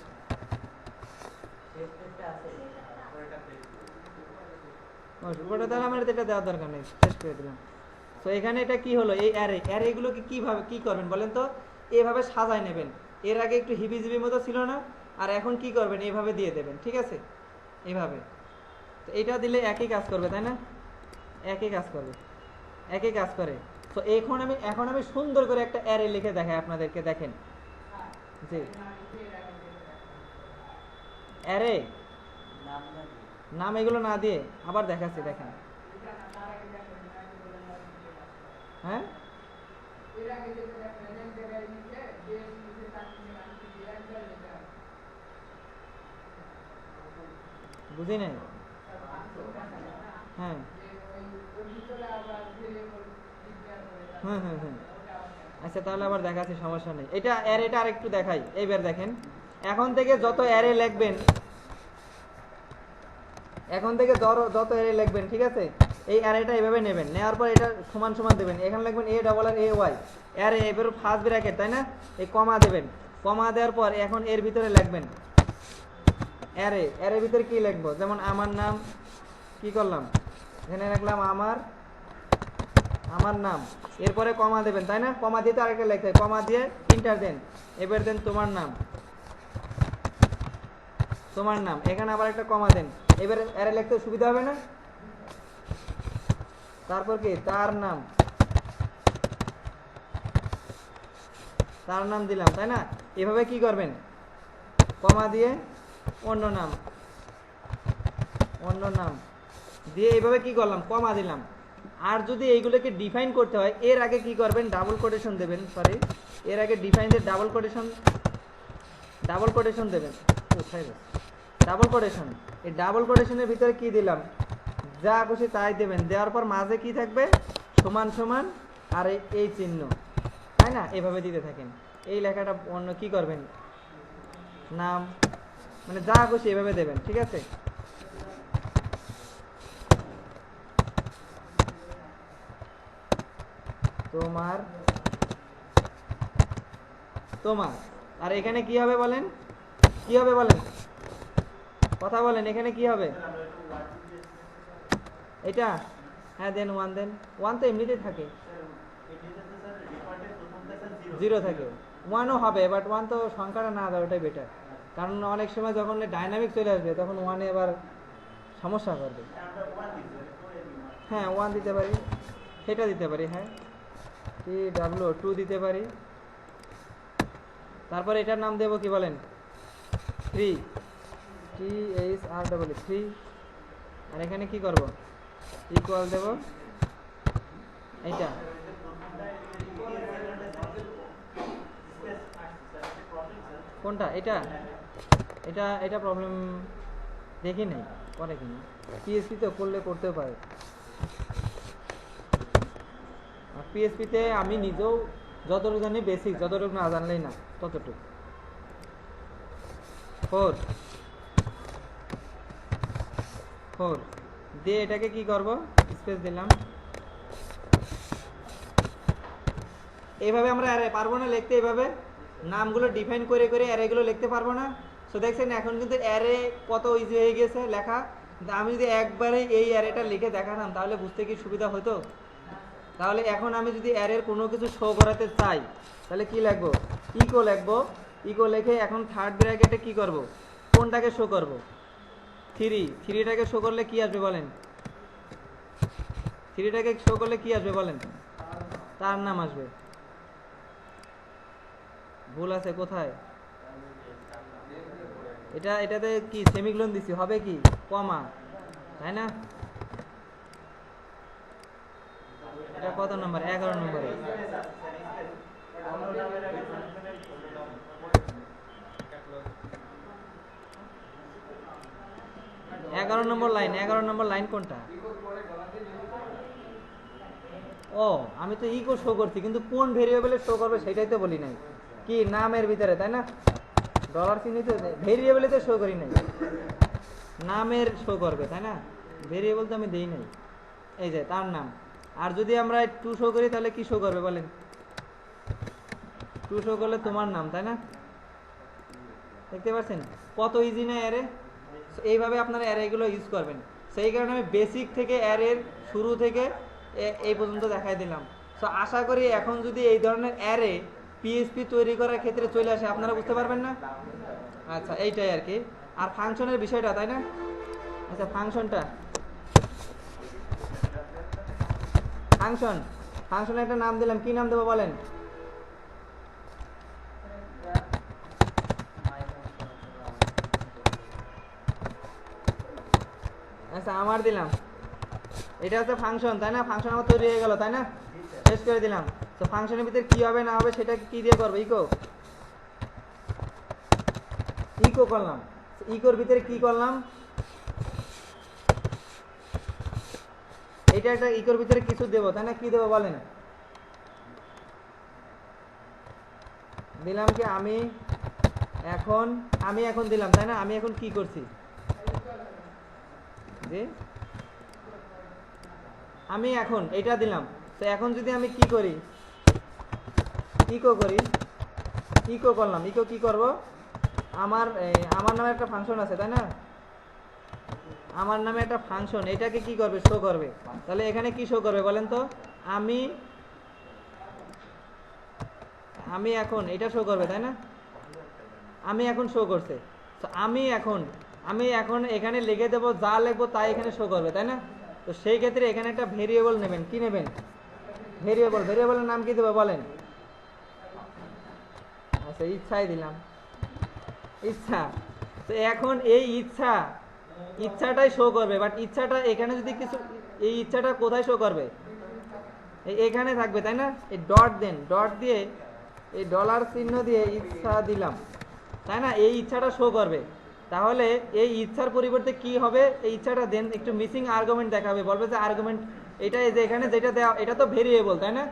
ওটা তাহলে আমার এটা দেওয়ার দরকার নেই, শেষ করে দিলাম। তো এখানে এটা কি হলো? এই অ্যারেগুলোকে কিভাবে কি করবেন বলেন তো? এভাবে সাজায় নেবেন। এর আগে একটু হিবিজিবি মতো ছিল না, আর এখন কি করবেন? এইভাবে দিয়ে দেবেন, ঠিক আছে? এইভাবে। তো এটা দিলে একই কাজ করবে, তাই না? একই কাজ করবে, একই কাজ করে। তো এখন আমি সুন্দর করে একটা অ্যারে লিখে দেখাই আপনাদেরকে, দেখেন। জি, অ্যারে নাম এগুলো না দিয়ে আবার দেখাচ্ছি, দেখেন। হ্যাঁ, বুঝি নাই। হ্যাঁ হ্যাঁ হ্যাঁ হ্যাঁ, আচ্ছা তাহলে আবার দেখাচ্ছি, সমস্যা নেই। এটা অ্যারেটা আর একটু দেখাই। এইবার দেখেন, এখন থেকে যত অ্যারে লিখবেন, এখন থেকে যত অ্যারে লিখবেন, ঠিক আছে? এই অ্যারেটা এইভাবে নেবেন, নেওয়ার পর এটা সমান সমান দেবেন। এখানে লিখবেন A double R A Y array, এবার ফার্স্ট ব্র্যাকেট, তাই না? এই কমা দেবেন। কমা দেওয়ার পর এখন এর ভিতরে লিখবেন অ্যারে ভিতরে কি লিখবো? যেমন আমার নাম, কি করলাম? এখানে লিখলাম আমার নাম। এরপরে কমা দেবেন, তাই না? কমা দিয়ে তো আরেকটা লিখতে হয়, কমা দিয়ে ইন্টার দেন। এবার দেন তোমার নাম, এখানে আবার একটা কমা দেন। এবারে অ্যারে লিখতে সুবিধা হবে না? তারপর কি? তার নাম দিলাম, তাই না? এভাবে কি করবেন? কমা দিয়ে অন্য নাম দিয়ে এইভাবে কি করলাম? কমা দিলাম। আর যদি এইগুলোকে ডিফাইন করতে হয়, এর আগে কি করবেন? ডাবল কোটেশন দেবেন। সরি, এর আগে ডিফাইন দিয়ে ডাবল কোটেশন দেবেন। ডাবল কোটেশন, এই ডাবল কোটেশনের ভিতরে কি দিলাম? যা খুশি তাই দেবেন। দেওয়ার পর মাঝে কি থাকবে? সমান সমান আর এই চিহ্ন, তাই না? এভাবে দিতে থাকেন। এই লেখাটা অন্য কি করবেন? নাম, মানে যা খুশি এভাবে দেবেন, ঠিক আছে? তোমার আর এখানে কি হবে বলেন? কি হবে বলেন? কথা বলেন, এখানে কি হবে? এটা, হ্যাঁ দেন 1 দেন। 1 তো এমনিতেই থাকে, 0 থাকে। 1ও হবে, বাট 1 তো সংখ্যাটা না দেওয়া, ওটাই বেটার। কারণ অনেক সময় যখন ডাইনামিক চলে আসবে তখন 1 এবার সমস্যা করবে। হ্যাঁ 1 দিতে পারি, সেটা দিতে পারি। হ্যাঁ TW2 দিতে পারি, তারপর এটার নাম দেবো কি বলেন, 3, THR 3, আর এখানে কি করব, ইকুয়াল দেব এইটা। কোনটা এটা, এটা এটা প্রবলেম দেখি নাই, করে কিনা পিএসপি তো করলে করতেও পারে। পিএসপিতে আমি নিজেও যতটুকু জানি বেসিক, যতটুকু না জানলেই না ততটুকু। 4 দিয়ে এটাকে কি করব, স্পেস দিলাম। এইভাবে আমরা অ্যারে পারবো না লিখতে, এইভাবে নামগুলো ডিফাইন করে করে অ্যারেগুলো লিখতে পারবো না। সো দেখছেন এখন কিন্তু অ্যারে কত ইজি হয়ে গেছে লেখা। কিন্তু আমি যদি একবারে এই অ্যারেটা লিখে দেখাতাম তাহলে বুঝতে কি সুবিধা হতো। তাহলে এখন আমি যদি অ্যারের কোনো কিছু শো করাতে চাই তাহলে কি লিখবো, ইকো লিখবো। ইকো লিখে এখন থার্ড ব্র্যাকেটে কি করব, কোনটাকে শো করব, 3টাকে শো করলে কি আসবে বলেন, 3টাকে শো করলে কি আসবে বলেন, তার নাম আসবে। ভুল আছে কোথায়, এটাতে কি সেমিকোলন দিছি, হবে কি কমা, তাই না? এটা কত নম্বর, 11 নম্বরে। এগারো নম্বর লাইন কোনটা? ও আমি তো ইকো শো করছি, কিন্তু কোন ভেরিয়েবলে শো করবে সেটাই তো বলি নাই। কি নামের ভিতরে, তাই না? ডলার চিহ্নিত ভেরিয়েবলে তো শো করি নাই, নামের শো করবে, তাই না? ভেরিয়েবল তো আমি দেই নাই, এই যে তার নাম। আর যদি আমরা 2 শো করি তাহলে কি শো করবে বলেন, 2 শো করলে তোমার নাম, তাই না? দেখতে পাচ্ছেন কত ইজি না অ্যারে। এইভাবে আপনারা অ্যারেগুলো ইউজ করবেন। সেই কারণে আমি বেসিক থেকে অ্যারের শুরু থেকে এই পর্যন্ত দেখাই দিলাম। সো আশা করি এখন যদি এই ধরনের অ্যারে পিএসপি তৈরি করার ক্ষেত্রে চলে আসে আপনারা বুঝতে পারবেন না। আচ্ছা এইটাই আর কি। আর ফাংশনের বিষয়টা, তাই না? আচ্ছা ফাংশনটা, ফাংশনের একটা নাম দিলাম, কি নাম দেবো বলেন? আচ্ছা আমার দিলাম, এটা হচ্ছে ফাংশন, তাই না? ফাংশন আমার তৈরি হয়ে গেল, তাই না? শেষ করে দিলাম। তো ফাংশনের ভিতরে কি হবে না হবে সেটা কি দিয়ে করবো, ইকো করলাম। ইকোর ভিতরে কি করলাম, এটা একটা ইকোর ভিতরে কিছু দেবো, তাই না? কি দেবো বলেন? দিলাম কি আমি এখন দিলাম, তাই না? আমি এখন কি করছি, জি আমি এখন এটা দিলাম। তো এখন যদি আমি কি করি, ইকো করি, ইকো করলাম। ইকো কি করব, আমার নামে একটা ফাংশন আছে, তাই না? আমার নামে একটা ফাংশন, এটাকে কি করবে, শো করবে। তাহলে এখানে কি শো করবে বলেন তো, আমি এখন এটা শো করবে, তাই না? আমি এখন শো করছে। তো আমি এখন এখানে লিখে দেবো, যা লিখবো তাই এখানে শো করবে, তাই না? তো সেই ক্ষেত্রে এখানে একটা ভেরিয়েবল নেবেন। কি নেবেন? ভেরিয়েবলের নাম কি দেবো বলেন? আচ্ছা ইচ্ছাই দিলাম, ইচ্ছা। তো এখন এই ইচ্ছাটাই শো করবে। বাট ইচ্ছাটা এখানে যদি কিছু, এই ইচ্ছাটা কোথায় শো করবে, এখানে থাকবে, তাই না? এই ডট দেন, ডট দিয়ে এই ডলার চিহ্ন দিয়ে ইচ্ছা দিলাম, তাই না? এই ইচ্ছাটা শো করবে। তাহলে এই ইচ্ছার পরিবর্তে কি হবে, এই ইচ্ছাটা দেন একটু মিসিং আর্গুমেন্ট দেখাবে, বলবে যে আর্গুমেন্ট এটা, এই যে এখানে যেটা দেওয়া এটা তো ভেরিয়েবল, তাই না?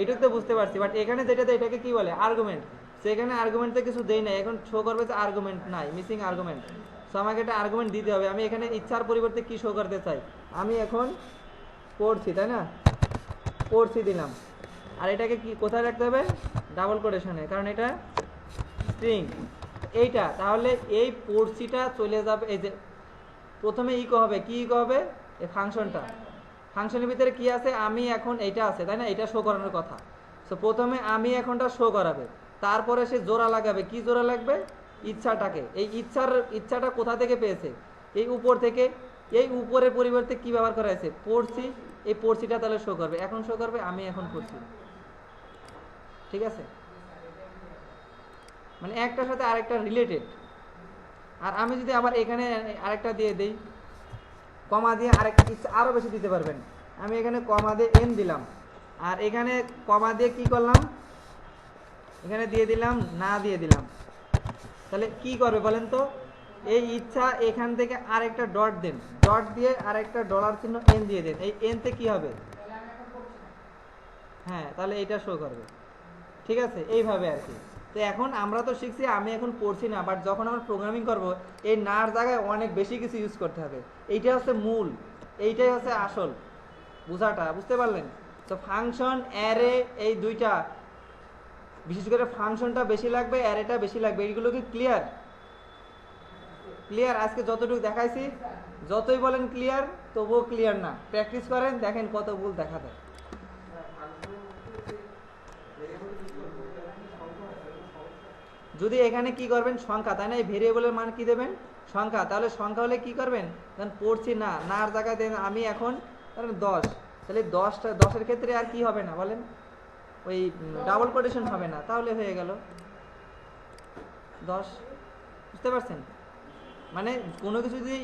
এইটুকু তো বুঝতে পারছি। বাট এখানে যেটা দেয় এটাকে কি বলে, আর্গুমেন্ট। সেখানে আর্গুমেন্ট তো কিছু দেই না, এখন শো করবে যে আর্গুমেন্ট নাই, মিসিং আর্গুমেন্ট। সো আমাকে একটা আর্গুমেন্ট দিতে হবে। আমি এখানে ইচ্ছার পরিবর্তে কি শো করতে চাই, আমি এখন পড়ছি, তাই না? পড়ছি দিলাম। আর এটাকে কি কোথায় রাখতে হবে, ডাবল কোটেশনে, কারণ এটা স্ট্রিং এইটা। তাহলে এই পড়ছিটা চলে যাবে, এই যে প্রথমে ইকো হবে, কি ইকো হবে, এই ফাংশনের ভিতরে কি আছে, আমি এখন এইটা আছে, তাই না? এটা শো করানোর কথা। সো প্রথমে আমি এখনটা শো করাবে, তারপরে সে জোড়া লাগাবে। কি জোড়া লাগবে, ইচ্ছাটাকে। এই ইচ্ছাটা কোথা থেকে পেয়েছে, এই উপর থেকে। এই উপরের পরিবর্তে কি ব্যবহার করা হয়েছে, পড়ছি। এই পড়ছিটা তাহলে শো করবে, এখন শো করবে আমি এখন পড়ছি, ঠিক আছে? মানে একটার সাথে আরেকটা রিলেটেড। আর আমি যদি আবার এখানে আরেকটা দিয়ে দেই, কমা দিয়ে আরেকটা ইচ্ছা আরও বেশি দিতে পারবেন। আমি এখানে কমা দিয়ে এন দিলাম, আর এখানে কমা দিয়ে কি করলাম, এখানে দিয়ে দিলাম না দিয়ে দিলাম, তাহলে কি করবে বলেন তো? এই ইচ্ছা এখান থেকে আরেকটা ডট দেন, ডট দিয়ে আরেকটা ডলার চিহ্ন এন দিয়ে দেন, এই এনতে কি হবে? হ্যাঁ, তাহলে এটা শো করবে। ঠিক আছে, এইভাবে আর কি। তো এখন আমরা তো শিখছি, আমি এখন পড়ছি না, বাট যখন আমরা প্রোগ্রামিং করব এই নার জায়গায় অনেক বেশি কিছু ইউজ করতে হবে। এইটা হচ্ছে মূল, এইটাই হচ্ছে আসল বোঝাটা, বুঝতে পারলেন? তো ফাংশন, অ্যারে, এই দুইটা, বিশেষ করে ফাংশনটা বেশি লাগবে, অ্যারেটা বেশি লাগবে। এইগুলো কি ক্লিয়ার? ক্লিয়ার? আজকে যতটুকু দেখাইছি, যতই বলেন ক্লিয়ার, তবুও ক্লিয়ার না। প্র্যাকটিস করেন, দেখেন কত ভুল দেখা দেয়। যদি এখানে কি করবেন, সংখ্যা, তাই না? এই ভেরিয়েবলের মান কি দেবেন? সংখ্যা। তাহলে সংখ্যা হলে কি করবেন? কারণ পড়ছি না, নার জায়গায় দেন আমি এখন 10, তাহলে 10-10-এর ক্ষেত্রে আর কি হবে না বলেন? ওই ডাবল কোটেশন হবে না, তাহলে হয়ে গেল 10। বুঝতে পারছেন? মানে কোনো কিছু যদি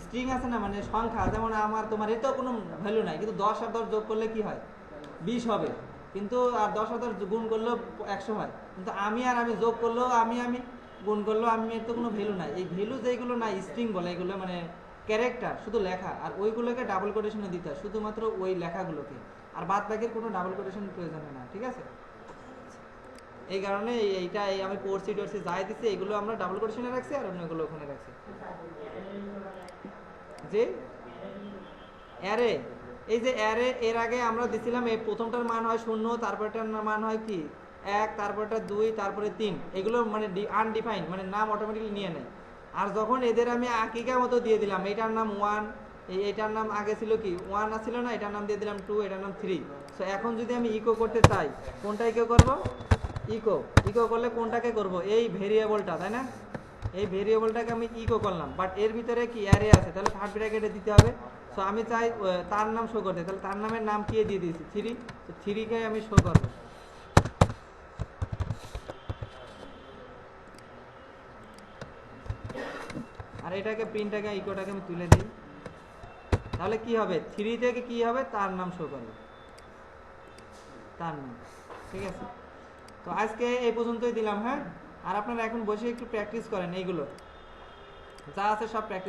স্ট্রিং আছে না, মানে সংখ্যা, যেমন আমার তোমার, এটাও কোনো ভ্যালু নাই, কিন্তু 10 আর 10 যোগ করলে কি হয়? 20 হবে। কিন্তু আর 10 আর 10 গুণ করলেও 100 হয়। কিন্তু আমি যোগ করলেও আমি গুণ করলেও আমি, এর তো কোনো ভ্যালু নাই। এই ভ্যালু যেগুলো নাই, স্ট্রিং বলে এগুলো, মানে ক্যারেক্টার, শুধু লেখা, আর ওইগুলোকে ডাবল কোটেশনে দিতে হয়, শুধুমাত্র ওই লেখাগুলোকে। আর বাদ বাকির কোনো ডাবল কোটেশন প্রয়োজন হয় না। ঠিক আছে? এই কারণে এইটা আমি পড়ছি টড়ছি যাই দিচ্ছি, এগুলো আমরা ডাবল কোটেশনে রাখছি, আর অন্যগুলো ওখানে রাখছি। যে অ্যারে, এই যে অ্যারে, এর আগে আমরা দিছিলাম এই প্রথমটার মান হয় 0, তারপরটার মান হয় কি 1, তারপরটা 2, তারপরে 3। এগুলো মানে আনডিফাইন্ড, মানে নাম অটোমেটিক্যালি নিয়ে নেয়। আর যখন এদের আমি আকিকা মতো দিয়ে দিলাম, এটার নাম 1, এটার নাম আগে ছিল কি 1 ছিল না, এটার নাম দিয়ে দিলাম 2, এটার নাম 3। সো এখন যদি আমি ইকো করতে চাই, কোনটা ইকো করব? ইকো করলে কোনটাকে করব? এই ভেরিয়েবলটা, তাই না? এই ভেরিয়েবলটাকে আমি ইকো করলাম, বাট এর ভিতরে কি অ্যারে আছে, তাহলে থার্ড ব্র্যাকেটে দিতে হবে। সো আমি চাই তার নাম শো করতে, তাহলে তার নামের নাম কি দিয়ে দিয়েছি? 3। তো 3কে আমি শো করব। আর এটাকে প্রিন্টটাকে ইকোটাকে আমি তুলে দিই, তাহলে কি হবে? 3 থেকে কি হবে? তার নাম শো করবে, তার নাম। ঠিক আছে? তো আজকে এই পর্যন্তই দিলাম। হ্যাঁ, আর আপনারা এখন বসে একটু প্র্যাকটিস করেন, এইগুলো যা আছে সব প্র্যাকটিস।